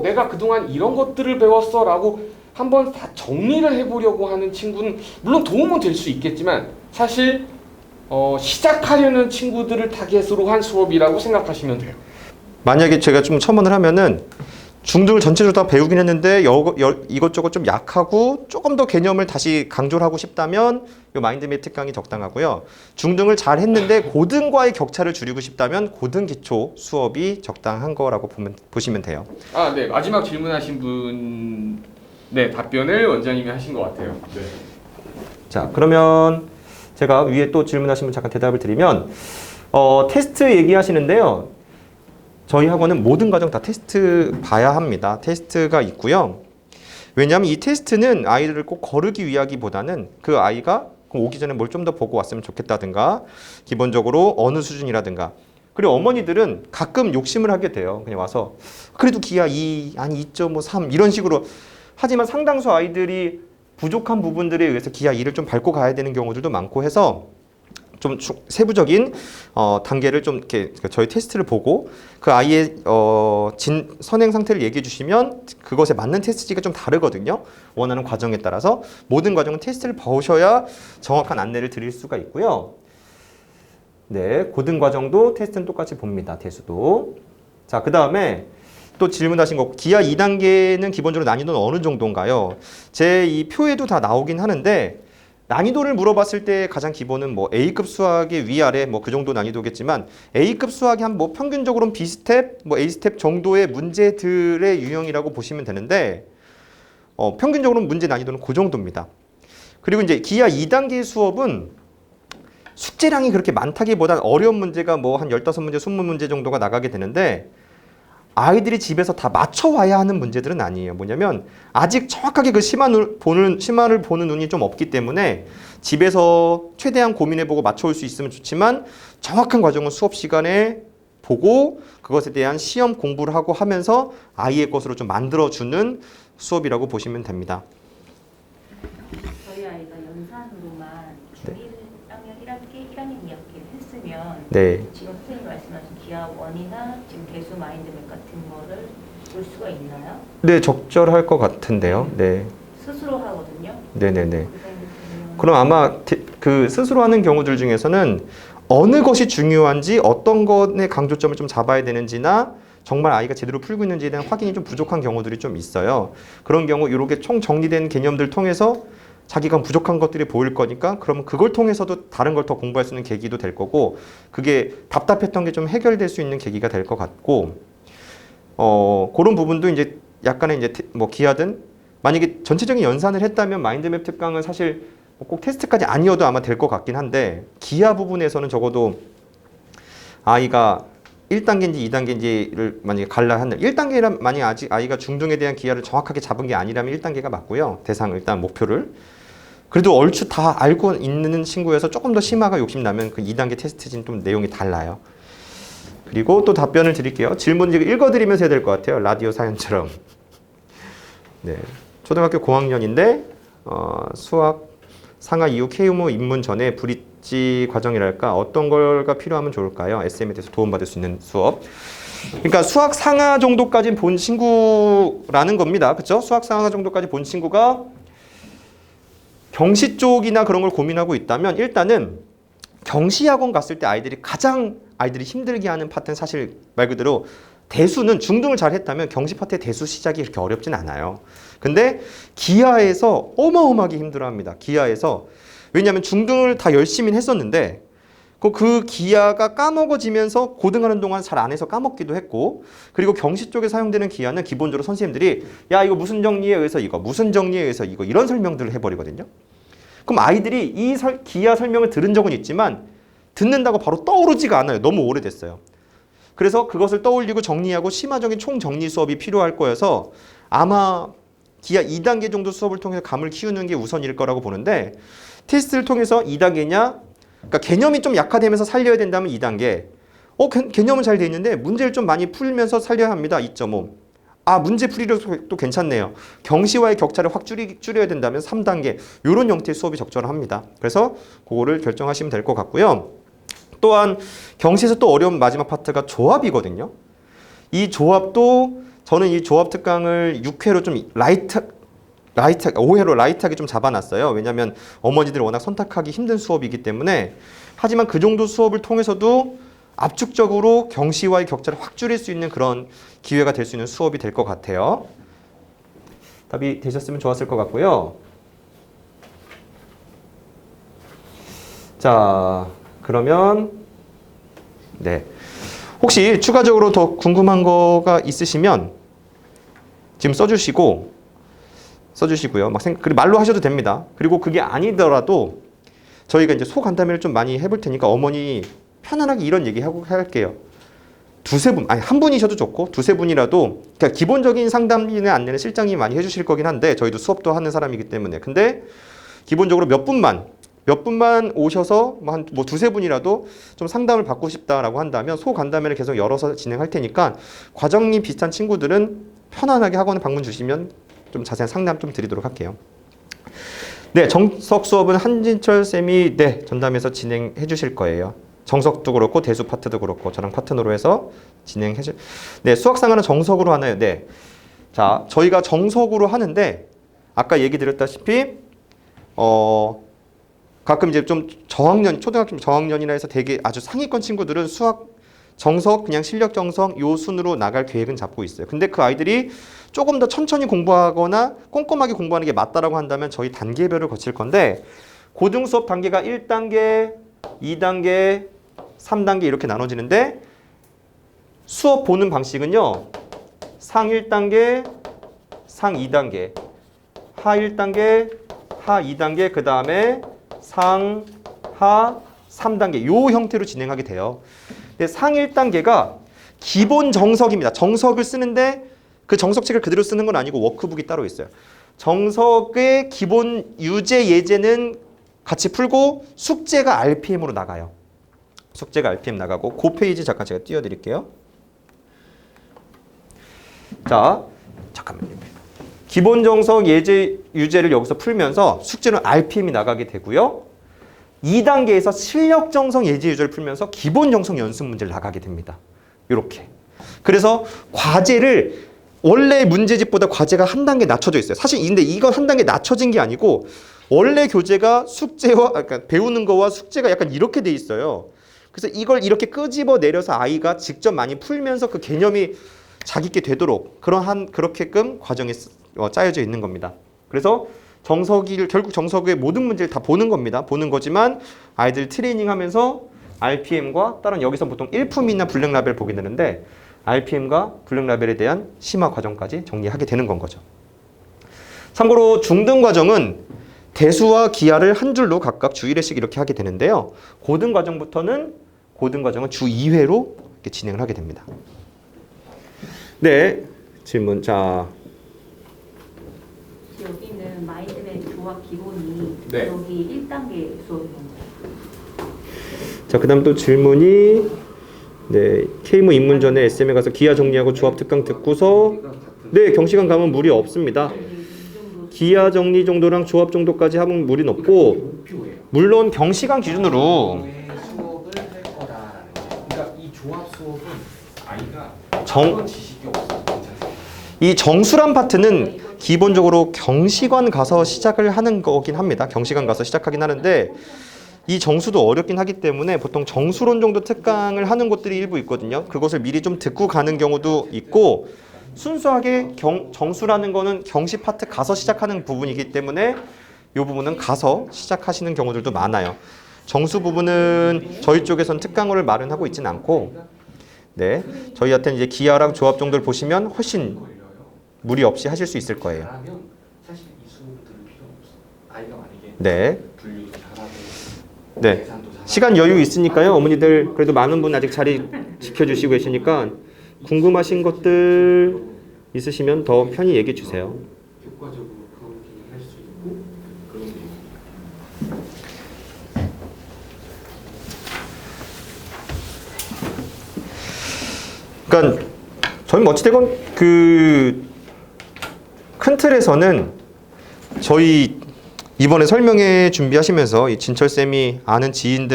C: 내가 그동안 이런 것들을 배웠어 라고 한번 다 정리를 해보려고 하는 친구는 물론 도움은 될 수 있겠지만 사실 시작하려는 친구들을 타겟으로 한 수업이라고 생각하시면 돼요.
A: 만약에 제가 좀 첨언을 하면은 중등을 전체적으로 다 배우긴 했는데 이것저것 좀 약하고 조금 더 개념을 다시 강조를 하고 싶다면 이 마인드맵 특강이 적당하고요. 중등을 잘 했는데 고등과의 격차를 줄이고 싶다면 고등 기초 수업이 적당한 거라고 보시면 돼요.
C: 아, 네. 마지막 질문하신 분 네, 답변을 원장님이 하신 것 같아요. 네.
A: 자, 그러면 제가 위에 또 질문하신 분 잠깐 대답을 드리면 테스트 얘기하시는데요. 저희 학원은 모든 과정 다 테스트 봐야 합니다. 테스트가 있고요. 왜냐하면 이 테스트는 아이들을 꼭 거르기 위하기보다는 그 아이가 오기 전에 뭘 좀 더 보고 왔으면 좋겠다든가 기본적으로 어느 수준이라든가 그리고 어머니들은 가끔 욕심을 하게 돼요. 그냥 와서 그래도 기하 2, 아니 2.5, 3 이런 식으로 하지만 상당수 아이들이 부족한 부분들에 의해서 기하 2를 좀 밟고 가야 되는 경우들도 많고 해서 좀 세부적인 단계를 좀 이렇게 저희 테스트를 보고 그 아이의 선행 상태를 얘기해 주시면 그것에 맞는 테스트지가 좀 다르거든요. 원하는 과정에 따라서 모든 과정은 테스트를 보셔야 정확한 안내를 드릴 수가 있고요. 네, 고등 과정도 테스트는 똑같이 봅니다. 대수도. 자, 그 다음에 또 질문하신 거 기하 2단계는 기본적으로 난이도는 어느 정도인가요? 제 이 표에도 다 나오긴 하는데 난이도를 물어봤을 때 가장 기본은 뭐 A급 수학의 위아래 뭐 그 정도 난이도겠지만 A급 수학이 한 뭐 평균적으로는 B스텝, 뭐 A스텝 정도의 문제들의 유형이라고 보시면 되는데 평균적으로는 문제 난이도는 그 정도입니다. 그리고 이제 기하 2단계 수업은 숙제량이 그렇게 많다기보단 어려운 문제가 뭐 한 15문제, 20문제 정도가 나가게 되는데 아이들이 집에서 다 맞춰와야 하는 문제들은 아니에요. 뭐냐면 아직 정확하게 그 심화를 보는 눈이 좀 없기 때문에 집에서 최대한 고민해보고 맞춰올 수 있으면 좋지만 정확한 과정은 수업 시간에 보고 그것에 대한 시험 공부를 하고 하면서 아이의 것으로 좀 만들어주는 수업이라고 보시면 됩니다.
B: 저희 아이가 연산으로만 중1학년 1학기, 1학년 2학기를 했으면
A: 네.
B: 지금 선생님이 말씀하신 기하 1이나 지금 대수 마인드맵 같은 거를 볼 수가 있나요?
A: 네, 적절할 것 같은데요. 네.
B: 스스로 하거든요.
A: 네네네.
B: 그 정도 되면
A: 그럼 아마 그 스스로 하는 경우들 중에서는 어느 것이 중요한지 어떤 것의 강조점을 좀 잡아야 되는지나 정말 아이가 제대로 풀고 있는지에 대한 확인이 좀 부족한 경우들이 좀 있어요. 그런 경우 이렇게 총 정리된 개념들 통해서 자기가 부족한 것들이 보일 거니까 그러면 그걸 통해서도 다른 걸 더 공부할 수 있는 계기도 될 거고 그게 답답했던 게 좀 해결될 수 있는 계기가 될 것 같고 그런 부분도 이제 약간의 이제 뭐 기하든 만약에 전체적인 연산을 했다면 마인드맵 특강은 사실 꼭 테스트까지 아니어도 아마 될 것 같긴 한데 기하 부분에서는 적어도 아이가 1단계인지 2단계인지를 만약에 갈라 한다면 1단계란 만약에 아직 아이가 중등에 대한 기하를 정확하게 잡은 게 아니라면 1단계가 맞고요. 대상 일단 목표를 그래도 얼추 다 알고 있는 친구여서 조금 더 심화가 욕심나면 그 2단계 테스트진 좀 내용이 달라요. 그리고 또 답변을 드릴게요. 질문 읽어드리면서 해야 될 것 같아요. 라디오 사연처럼. 네, 초등학교 고학년인데 수학 상하 이후 K유무 입문 전에 브릿지 과정이랄까 어떤 걸가 필요하면 좋을까요? SM에 대해서 도움받을 수 있는 수업. 그러니까 수학 상하 정도까지 본 친구라는 겁니다. 그렇죠? 수학 상하 정도까지 본 친구가 경시 쪽이나 그런 걸 고민하고 있다면 일단은 경시학원 갔을 때 아이들이 힘들게 하는 파트는 사실 말 그대로 대수는 중등을 잘 했다면 경시 파트의 대수 시작이 그렇게 어렵진 않아요. 근데 기하에서 어마어마하게 힘들어합니다. 기하에서 왜냐하면 중등을 다 열심히 했었는데 그 기하가 까먹어지면서 고등하는 동안 잘 안 해서 까먹기도 했고 그리고 경시 쪽에 사용되는 기하는 기본적으로 선생님들이 야 이거 무슨 정리에 의해서 이거 무슨 정리에 의해서 이거 이런 설명들을 해버리거든요. 그럼 아이들이 이 기하 설명을 들은 적은 있지만 듣는다고 바로 떠오르지가 않아요. 너무 오래됐어요. 그래서 그것을 떠올리고 정리하고 심화적인 총정리 수업이 필요할 거여서 아마 기하 2단계 정도 수업을 통해서 감을 키우는 게 우선일 거라고 보는데 테스트를 통해서 2단계냐 그러니까 개념이 좀 약화되면서 살려야 된다면 2단계. 개념은 잘 돼 있는데 문제를 좀 많이 풀면서 살려야 합니다. 2.5. 문제 풀이력도 괜찮네요. 경시와의 격차를 확 줄여야 된다면 3단계. 이런 형태의 수업이 적절합니다. 그래서 그거를 결정하시면 될 것 같고요. 또한 경시에서 또 어려운 마지막 파트가 조합이거든요. 이 조합도 저는 이 조합 특강을 6회로 좀 라이트 5회로 라이트하게 좀 잡아놨어요. 왜냐하면 어머니들이 워낙 선택하기 힘든 수업이기 때문에. 하지만 그 정도 수업을 통해서도 압축적으로 경시와의 격차를 확 줄일 수 있는 그런 기회가 될 수 있는 수업이 될 것 같아요. 답이 되셨으면 좋았을 것 같고요. 자, 그러면 네, 혹시 추가적으로 더 궁금한 거가 있으시면 지금 써주시고요. 그리고 말로 하셔도 됩니다. 그리고 그게 아니더라도 저희가 이제 소간담회를 좀 많이 해볼 테니까 어머니 편안하게 이런 얘기하고 할게요. 한 분이셔도 좋고 두세 분이라도, 그러니까 기본적인 상담이나 안내는 실장님이 많이 해주실 거긴 한데 저희도 수업도 하는 사람이기 때문에. 근데 기본적으로 몇 분만 오셔서 한 두세 분이라도 좀 상담을 받고 싶다라고 한다면 소간담회를 계속 열어서 진행할 테니까 과정이 비슷한 친구들은 편안하게 학원에 방문 주시면 좀 자세한 상담 좀 드리도록 할게요. 네, 정석 수업은 한진철 쌤이 전담해서 진행해 주실 거예요. 정석도 그렇고 대수 파트도 그렇고 저랑 파트너로 해서 진행해 주. 네, 수학상은 정석으로 하나요? 네. 자, 저희가 정석으로 하는데 아까 얘기 드렸다시피 가끔 이제 좀 초등학교 저학년이나 해서 되게 아주 상위권 친구들은 수학 정석, 그냥 실력 정석 요 순으로 나갈 계획은 잡고 있어요. 근데 그 아이들이 조금 더 천천히 공부하거나 꼼꼼하게 공부하는 게 맞다라고 한다면 저희 단계별을 거칠 건데 고등 수업 단계가 1단계, 2단계, 3단계 이렇게 나눠지는데 수업 보는 방식은요. 상 1단계, 상 2단계, 하 1단계, 하 2단계, 그 다음에 상, 하 3단계 요 형태로 진행하게 돼요. 근데 상 1단계가 기본 정석입니다. 정석을 쓰는데 그 정석책을 그대로 쓰는 건 아니고 워크북이 따로 있어요. 정석의 기본 유제, 예제는 같이 풀고 숙제가 RPM으로 나가요. 숙제가 RPM 나가고 그 페이지 잠깐 제가 띄워드릴게요. 자, 잠깐만요. 기본 정석, 예제, 유제를 여기서 풀면서 숙제는 RPM이 나가게 되고요. 2단계에서 실력 정석, 예제, 유제를 풀면서 기본 정석 연습 문제를 나가게 됩니다. 이렇게. 그래서 과제를 원래 문제집보다 과제가 한 단계 낮춰져 있어요. 사실 근데 이건 한 단계 낮춰진 게 아니고 원래 교재가 숙제와 그러니까 배우는 거와 숙제가 약간 이렇게 돼 있어요. 그래서 이걸 이렇게 끄집어 내려서 아이가 직접 많이 풀면서 그 개념이 자기께 되도록 그렇게끔 과정이 짜여져 있는 겁니다. 그래서 결국 정석의 모든 문제를 다 보는 겁니다. 보는 거지만 아이들 트레이닝하면서 RPM과 다른 여기서 보통 1품이나 블랙 라벨 보게 되는데 RPM과 블랙 라벨에 대한 심화 과정까지 정리하게 되는 건 거죠. 참고로 중등 과정은 대수와 기하를 한 줄로 각각 주 1회씩 이렇게 하게 되는데요. 고등 과정은 주 2회로 이렇게 진행을 하게 됩니다. 네, 질문. 자,
B: 여기는 마인드맵 조합 기본이
C: 네.
B: 여기 1단계 수업인 건가요?
A: 자, 그다음 또 질문이 K모 입문 전에 SM에 가서 기하 정리하고 조합 특강 듣고서 경시간 가면 무리 없습니다. 기하 정리 정도랑 조합 정도까지 하면 무리는 없고 물론 경시간 기준으로
C: 수업을 할 거다. 그러니까 이 조합 수업은 아이가 지식이 없어.
A: 이 정수란 파트는 기본적으로 경시관 가서 시작을 하는 거긴 합니다. 경시관 가서 시작하긴 하는데 이 정수도 어렵긴 하기 때문에 보통 정수론 정도 특강을 하는 곳들이 일부 있거든요. 그것을 미리 좀 듣고 가는 경우도 있고 순수하게 정수라는 거는 경시 파트 가서 시작하는 부분이기 때문에 이 부분은 가서 시작하시는 경우들도 많아요. 정수 부분은 저희 쪽에서는 특강을 마련하고 있지는 않고 저희한테는 이제 기하랑 조합 정도를 보시면 훨씬 무리 없이 하실 수 있을 거예요.
C: 사실 이 수업을 들을 필요 없어. 아이가 만약에 분류도 잘하고 계산도 잘하고
A: 시간 여유 있으니까요. 어머니들 그래도 많은 분 아직 자리 지켜주시고 계시니까 궁금하신 것들 있으시면 더 편히 얘기해 주세요.
C: 효과적으로 카운팅을 할 수 있고 그런 게
A: 그러니까 저희 뭐 어찌되건 그 큰 틀에서는 저희 이번에 설명회 준비하시면서 이 진철 쌤이 아는 지인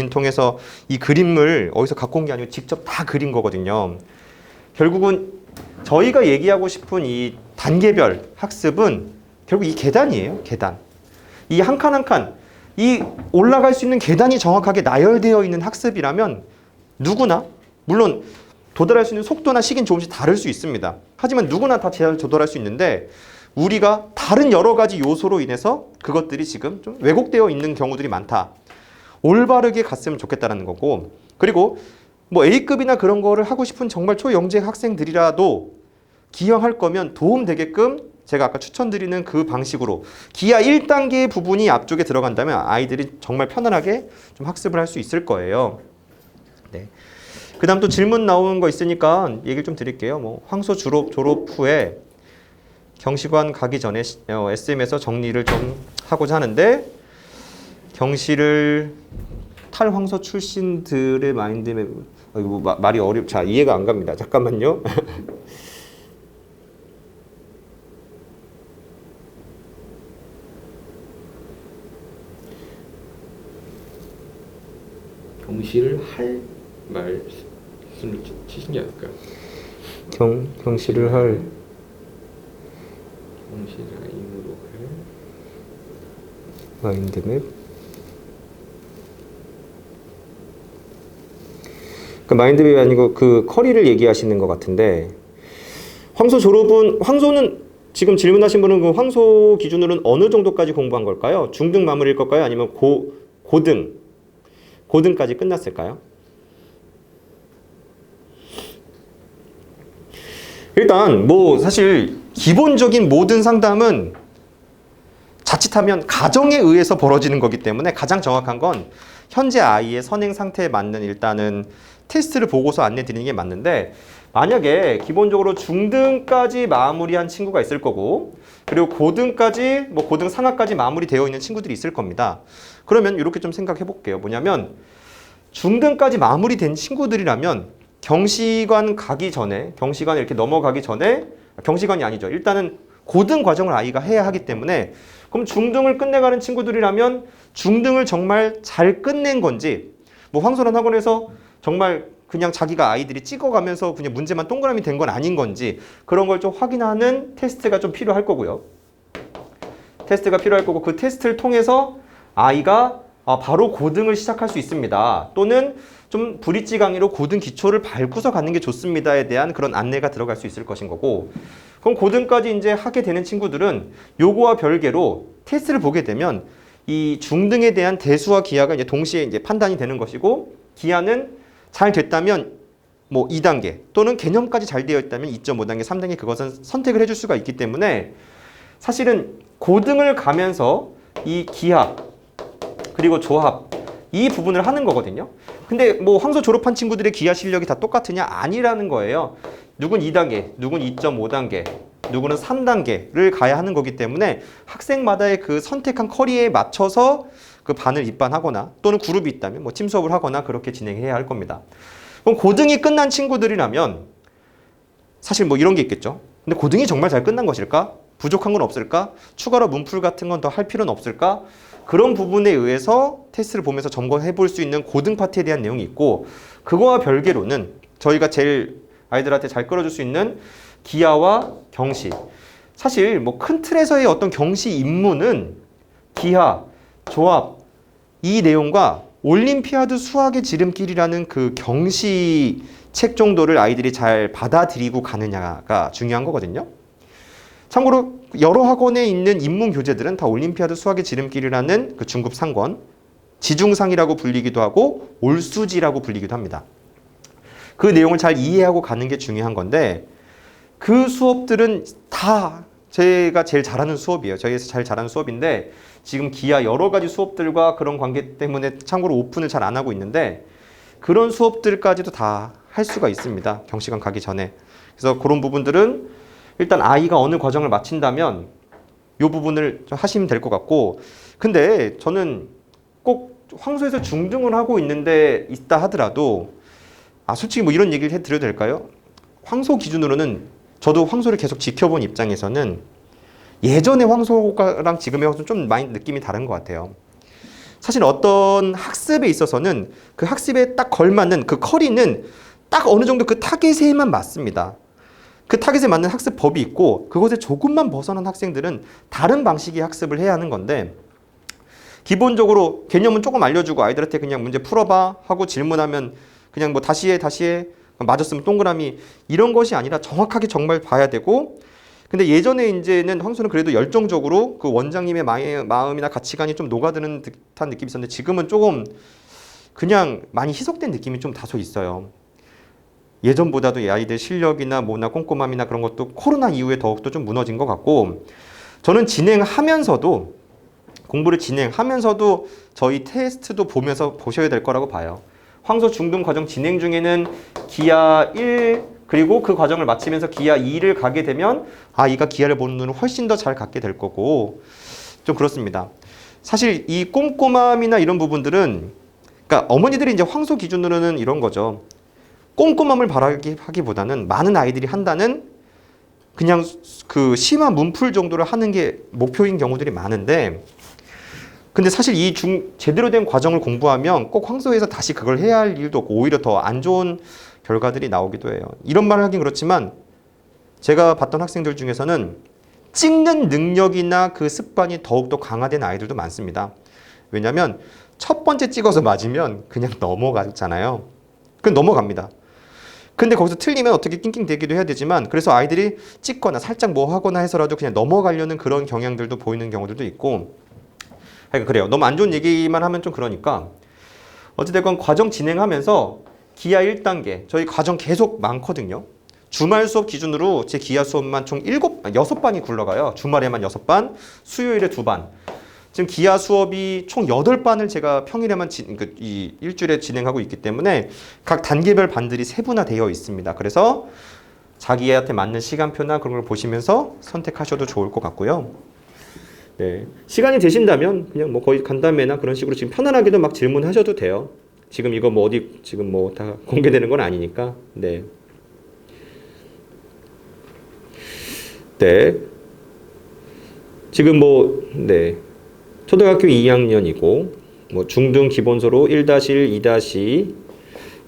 A: 통해서 이 그림을 어디서 갖고 온 게 아니고 직접 다 그린 거거든요. 결국은 저희가 얘기하고 싶은 이 단계별 학습은 결국 이 계단이에요. 계단. 이 한 칸 한 칸, 이 올라갈 수 있는 계단이 정확하게 나열되어 있는 학습이라면 누구나, 물론 도달할 수 있는 속도나 시기는 조금씩 다를 수 있습니다. 하지만 누구나 다 잘 도달할 수 있는데 우리가 다른 여러 가지 요소로 인해서 그것들이 지금 좀 왜곡되어 있는 경우들이 많다. 올바르게 갔으면 좋겠다는 거고, 그리고 뭐 A급이나 그런 거를 하고 싶은 정말 초영재 학생들이라도 기왕할 거면 도움되게끔 제가 아까 추천드리는 그 방식으로 기하 1단계 부분이 앞쪽에 들어간다면 아이들이 정말 편안하게 좀 학습을 할 수 있을 거예요. 네. 그 다음 또 질문 나오는 거 있으니까 얘기를 좀 드릴게요. 뭐 황소 졸업 후에 경시관 가기 전에 SM에서 정리를 좀 하고자 하는데, 경시를 탈황소 출신들의 마인드맵, 뭐 말이 자, 이해가 안 갑니다. 잠깐만요.
C: 경시를 할 말씀을 치신 게 아닐까요?
A: 경시를 할
C: 경시가 임으로 할
A: 마인드맵. 그 마인드맵이 아니고 그 커리를 얘기하시는 것 같은데, 황소는 지금 질문하신 분은 그 황소 기준으로는 어느 정도까지 공부한 걸까요? 중등 마무리일 걸까요? 아니면 고등까지 끝났을까요? 일단 뭐 사실 기본적인 모든 상담은 자칫하면 가정에 의해서 벌어지는 거기 때문에 가장 정확한 건 현재 아이의 선행 상태에 맞는 일단은 테스트를 보고서 안내 드리는 게 맞는데, 만약에 기본적으로 중등까지 마무리한 친구가 있을 거고, 그리고 고등까지 뭐 고등 상하까지 마무리되어 있는 친구들이 있을 겁니다. 그러면 이렇게 좀 생각해 볼게요. 뭐냐면 중등까지 마무리된 친구들이라면 경시관 가기 전에, 경시관 이렇게 넘어가기 전에, 경시관이 아니죠. 일단은 고등 과정을 아이가 해야 하기 때문에, 그럼 중등을 끝내가는 친구들이라면 중등을 정말 잘 끝낸 건지, 뭐 황소란 학원에서 정말 그냥 자기가 아이들이 찍어가면서 그냥 문제만 동그라미 된 건 아닌 건지, 그런 걸 좀 확인하는 테스트가 좀 필요할 거고요. 테스트가 필요할 거고, 그 테스트를 통해서 아이가 바로 고등을 시작할 수 있습니다. 또는 좀 브릿지 강의로 고등 기초를 밟고서 가는 게 좋습니다에 대한 그런 안내가 들어갈 수 있을 것인 거고, 그럼 고등까지 이제 하게 되는 친구들은 요거와 별개로 테스트를 보게 되면 이 중등에 대한 대수와 기하가 이제 동시에 이제 판단이 되는 것이고, 기하는 잘 됐다면 뭐 2단계 또는 개념까지 잘 되어 있다면 2.5단계, 3단계 그것은 선택을 해줄 수가 있기 때문에 사실은 고등을 가면서 이 기하 그리고 조합 이 부분을 하는 거거든요. 근데 뭐 황소 졸업한 친구들의 기하 실력이 다 똑같으냐? 아니라는 거예요. 누군 2단계, 누군 2.5단계, 누구는 3단계를 가야 하는 거기 때문에 학생마다의 그 선택한 커리에 맞춰서 그 반을 입반하거나 또는 그룹이 있다면 뭐 팀 수업을 하거나 그렇게 진행해야 할 겁니다. 그럼 고등이 끝난 친구들이라면 사실 뭐 이런 게 있겠죠. 근데 고등이 정말 잘 끝난 것일까? 부족한 건 없을까? 추가로 문풀 같은 건 더 할 필요는 없을까? 그런 부분에 의해서 테스트를 보면서 점검해 볼 수 있는 고등 파트에 대한 내용이 있고, 그거와 별개로는 저희가 제일 아이들한테 잘 끌어줄 수 있는 기하와 경시. 사실 뭐 큰 틀에서의 어떤 경시 입문은 기하, 조합 이 내용과 올림피아드 수학의 지름길이라는 그 경시 책 정도를 아이들이 잘 받아들이고 가느냐가 중요한 거거든요. 참고로 여러 학원에 있는 입문 교재들은 다 올림피아드 수학의 지름길이라는 그 중급 상권, 지중상이라고 불리기도 하고 올수지라고 불리기도 합니다. 그 내용을 잘 이해하고 가는 게 중요한 건데, 그 수업들은 다 제가 제일 잘하는 수업이에요. 저희에서 제일 잘하는 수업인데, 지금 기하 여러 가지 수업들과 그런 관계 때문에 참고로 오픈을 잘 안 하고 있는데, 그런 수업들까지도 다 할 수가 있습니다. 경시관 가기 전에. 그래서 그런 부분들은 일단 아이가 어느 과정을 마친다면 이 부분을 좀 하시면 될 것 같고, 근데 저는 꼭 황소에서 중등을 하고 있다 하더라도 솔직히 뭐 이런 얘기를 해드려도 될까요? 황소 기준으로는 저도 황소를 계속 지켜본 입장에서는 예전의 황소랑 지금의 황소는 좀 많이 느낌이 다른 것 같아요. 사실 어떤 학습에 있어서는 그 학습에 딱 걸맞는 그 커리는 딱 어느 정도 그 타겟에만 맞습니다. 그 타겟에 맞는 학습법이 있고 그것에 조금만 벗어난 학생들은 다른 방식의 학습을 해야 하는 건데 기본적으로 개념은 조금 알려주고 아이들한테 그냥 문제 풀어봐 하고 질문하면 그냥 뭐 다시 해 맞았으면 동그라미 이런 것이 아니라 정확하게 정말 봐야 되고 근데 예전에 이제는 황소는 그래도 열정적으로 그 원장님의 마음이나 가치관이 좀 녹아드는 듯한 느낌이 있었는데 지금은 조금 그냥 많이 희석된 느낌이 좀 다소 있어요. 예전보다도 이 아이들 실력이나 뭐나 꼼꼼함이나 그런 것도 코로나 이후에 더욱더 좀 무너진 것 같고 저는 공부를 진행하면서도 저희 테스트도 보면서 보셔야 될 거라고 봐요. 황소 중등 과정 진행 중에는 기하 1 그리고 그 과정을 마치면서 기하 2를 가게 되면 이가 기하를 보는 눈을 훨씬 더 잘 갖게 될 거고 좀 그렇습니다. 사실 이 꼼꼼함이나 이런 부분들은 그러니까 어머니들이 이제 황소 기준으로는 이런 거죠. 꼼꼼함을 바라기보다는 많은 아이들이 한다는 그냥 그 심화 문풀 정도를 하는 게 목표인 경우들이 많은데 근데 사실 제대로 된 과정을 공부하면 꼭 황소에서 다시 그걸 해야 할 일도 없고 오히려 더 안 좋은 결과들이 나오기도 해요. 이런 말을 하긴 그렇지만 제가 봤던 학생들 중에서는 찍는 능력이나 그 습관이 더욱더 강화된 아이들도 많습니다. 왜냐하면 첫 번째 찍어서 맞으면 그냥 넘어가잖아요. 그냥 넘어갑니다. 근데 거기서 틀리면 어떻게 낑낑대기도 해야 되지만 그래서 아이들이 찍거나 살짝 뭐 하거나 해서라도 그냥 넘어가려는 그런 경향들도 보이는 경우들도 있고 그러니까 그래요. 너무 안 좋은 얘기만 하면 좀 그러니까 어찌됐건 과정 진행하면서 기하 1단계 저희 과정 계속 많거든요. 주말 수업 기준으로 제 기하 수업만 총 6반이 굴러가요. 주말에만 6반, 수요일에 2반. 지금 기하 수업이 총 8반을 제가 평일에만 이 일주일에 진행하고 있기 때문에 각 단계별 반들이 세분화되어 있습니다. 그래서 자기한테 맞는 시간표나 그런 걸 보시면서 선택하셔도 좋을 것 같고요. 네. 시간이 되신다면 그냥 뭐 거의 간담회나 그런 식으로 지금 편안하게도 막 질문하셔도 돼요. 지금 이거 뭐 어디 지금 뭐 다 공개되는 건 아니니까. 네. 네. 지금 네. 초등학교 2학년이고 뭐 중등 기본서로 1-1,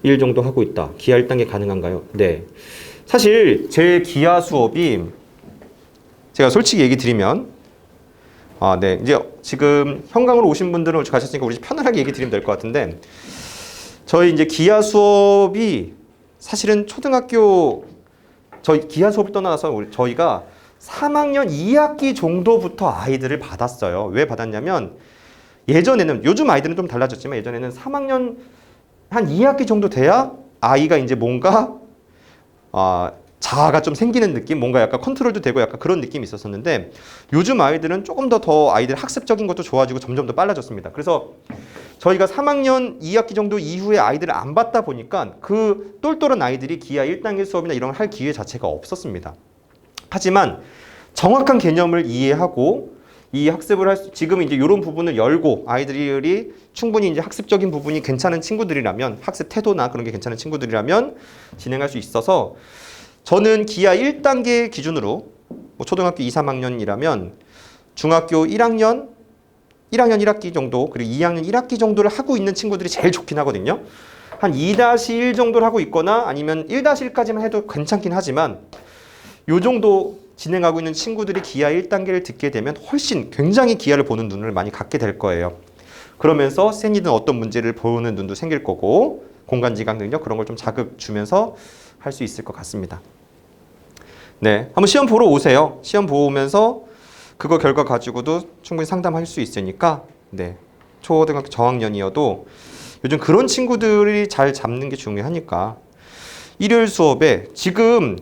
A: 2-1 정도 하고 있다. 기하 1단계 가능한가요? 네. 사실 제 기하 수업이 제가 솔직히 얘기 드리면 네. 이제 지금 현강으로 오신 분들은 가셨으니까 우리 편안하게 얘기 드리면 될 것 같은데 저희 이제 기하 수업이 사실은 저희 기하 수업을 떠나서 저희가 3학년 2학기 정도부터 아이들을 받았어요. 왜 받았냐면 예전에는 요즘 아이들은 좀 달라졌지만 예전에는 3학년 한 2학기 정도 돼야 아이가 이제 뭔가 자아가 좀 생기는 느낌, 뭔가 약간 컨트롤도 되고 약간 그런 느낌이 있었었는데 요즘 아이들은 조금 더 아이들 학습적인 것도 좋아지고 점점 더 빨라졌습니다. 그래서 저희가 3학년 2학기 정도 이후에 아이들을 안 받다 보니까 그 똘똘한 아이들이 기하 1단계 수업이나 이런 걸 할 기회 자체가 없었습니다. 하지만 정확한 개념을 이해하고 이 학습을 지금 이제 이런 부분을 열고 아이들이 충분히 이제 학습적인 부분이 괜찮은 친구들이라면 학습 태도나 그런 게 괜찮은 친구들이라면 진행할 수 있어서 저는 기하 1단계 기준으로 뭐 초등학교 2, 3학년이라면 중학교 1학년 1학기 정도 그리고 2학년 1학기 정도를 하고 있는 친구들이 제일 좋긴 하거든요. 한 2-1 정도를 하고 있거나 아니면 1-1까지만 해도 괜찮긴 하지만 요 정도 진행하고 있는 친구들이 기하 1단계를 듣게 되면 훨씬 굉장히 기하를 보는 눈을 많이 갖게 될 거예요. 그러면서 생기는 어떤 문제를 보는 눈도 생길 거고 공간지각 능력 그런 걸 좀 자극 주면서 할 수 있을 것 같습니다. 네, 한번 시험 보러 오세요. 시험 보면서 그거 결과 가지고도 충분히 상담할 수 있으니까 네, 초등학교 저학년이어도 요즘 그런 친구들이 잘 잡는 게 중요하니까 일요일 수업에 지금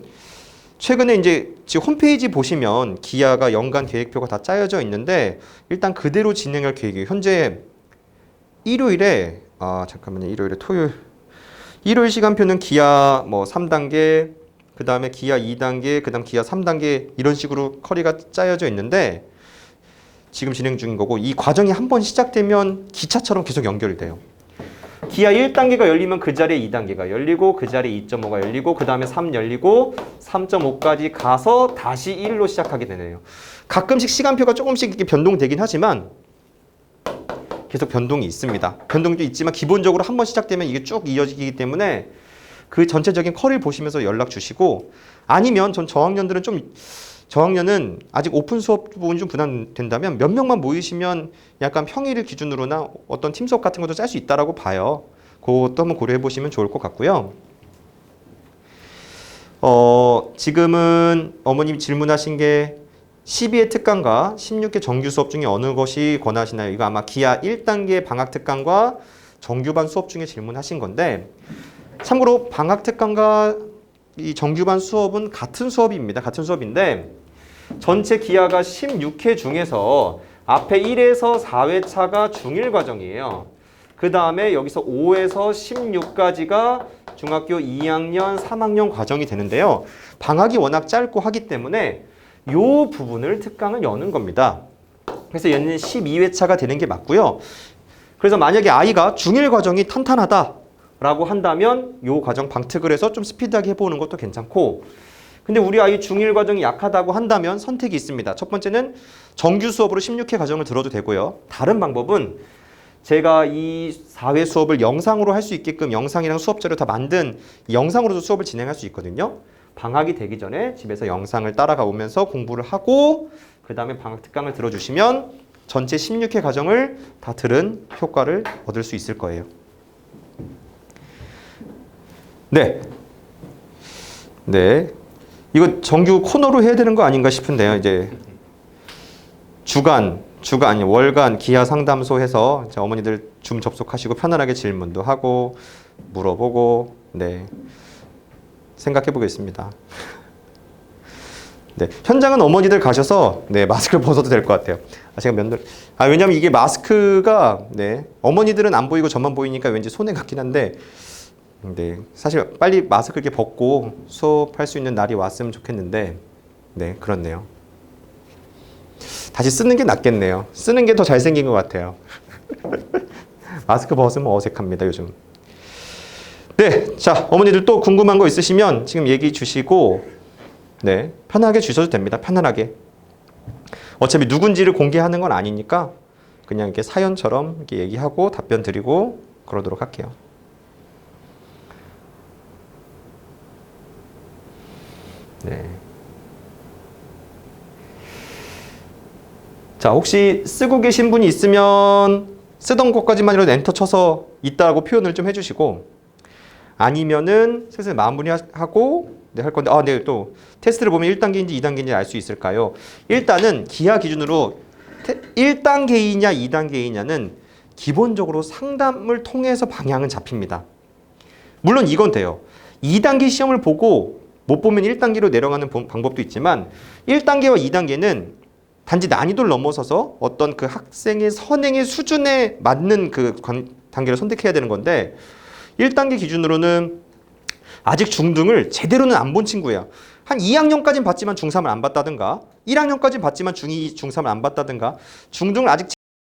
A: 최근에 이제 지금 홈페이지 보시면 기하가 연간 계획표가 다 짜여져 있는데 일단 그대로 진행할 계획이에요. 현재 일요일에 잠깐만요. 일요일 시간표는 기하 뭐 3단계, 그 다음에 기하 2단계, 그 다음 기하 3단계 이런 식으로 커리가 짜여져 있는데 지금 진행 중인 거고 이 과정이 한번 시작되면 기차처럼 계속 연결이 돼요. 기하 1단계가 열리면 그 자리에 2단계가 열리고 그 자리에 2.5가 열리고 그 다음에 3 열리고 3.5까지 가서 다시 1로 시작하게 되네요. 가끔씩 시간표가 조금씩 이렇게 변동되긴 하지만 계속 변동이 있습니다. 변동도 있지만 기본적으로 한번 시작되면 이게 쭉 이어지기 때문에 그 전체적인 커리를 보시면서 연락 주시고 아니면 전 저학년은 아직 오픈 수업 부분이 좀 부담된다면 몇 명만 모이시면 약간 평일을 기준으로나 어떤 팀 수업 같은 것도 짤 수 있다라고 봐요. 그것도 한번 고려해 보시면 좋을 것 같고요. 지금은 어머님 질문하신 게 12회 특강과 16회 정규 수업 중에 어느 것이 권하시나요? 이거 아마 기하 1단계 방학 특강과 정규반 수업 중에 질문하신 건데 참고로 방학 특강과 이 정규반 수업은 같은 수업입니다. 같은 수업인데 전체 기하가 16회 중에서 앞에 1에서 4회차가 중1 과정이에요. 그 다음에 여기서 5에서 16까지가 중학교 2학년, 3학년 과정이 되는데요. 방학이 워낙 짧고 하기 때문에 이 부분을 특강을 여는 겁니다. 그래서 얘는 12회차가 되는 게 맞고요. 그래서 만약에 아이가 중1 과정이 탄탄하다 라고 한다면 이 과정 방특을 해서 좀 스피드하게 해보는 것도 괜찮고 근데 우리 아이 중1 과정이 약하다고 한다면 선택이 있습니다. 첫 번째는 정규 수업으로 16회 과정을 들어도 되고요. 다른 방법은 제가 이 4회 수업을 영상으로 할 수 있게끔 영상이랑 수업 자료 다 만든 영상으로도 수업을 진행할 수 있거든요. 방학이 되기 전에 집에서 영상을 따라가 오면서 공부를 하고 그 다음에 방학 특강을 들어주시면 전체 16회 과정을 다 들은 효과를 얻을 수 있을 거예요. 네. 이거 정규 코너로 해야 되는 거 아닌가 싶은데요. 이제 아니 월간 기하 상담소 해서 이제 어머니들 줌 접속하시고 편안하게 질문도 하고 물어보고 생각해 보겠습니다. 현장은 어머니들 가셔서 마스크를 벗어도 될 것 같아요. 제가 왜냐면 이게 마스크가 어머니들은 안 보이고 저만 보이니까 왠지 손해 같긴 한데 사실 빨리 마스크 이렇게 벗고 수업할 수 있는 날이 왔으면 좋겠는데 그렇네요. 다시 쓰는 게 낫겠네요. 쓰는 게 더 잘생긴 것 같아요. 마스크 벗으면 어색합니다, 요즘. 자, 어머니들 또 궁금한 거 있으시면 지금 얘기 주시고 편하게 주셔도 됩니다. 편안하게. 어차피 누군지를 공개하는 건 아니니까 그냥 이렇게 사연처럼 이렇게 얘기하고 답변 드리고 그러도록 할게요. 자, 혹시 쓰고 계신 분이 있으면 쓰던 것까지만이라도 엔터 쳐서 있다고 표현을 좀 해주시고 아니면은 슬슬 마무리하고 할 건데 또 테스트를 보면 1단계인지 2단계인지 알 수 있을까요? 일단은 기하 기준으로 1단계이냐 2단계이냐는 기본적으로 상담을 통해서 방향은 잡힙니다. 물론 이건 돼요. 2단계 시험을 보고 못 보면 1단계로 내려가는 방법도 있지만 1단계와 2단계는 단지 난이도를 넘어서서 어떤 그 학생의 선행의 수준에 맞는 그 단계를 선택해야 되는 건데 1단계 기준으로는 아직 중등을 제대로는 안 본 친구예요. 한 2학년까지는 봤지만 중3을 안 봤다든가 1학년까지는 봤지만 중2, 중3을 안 봤다든가 중등을 아직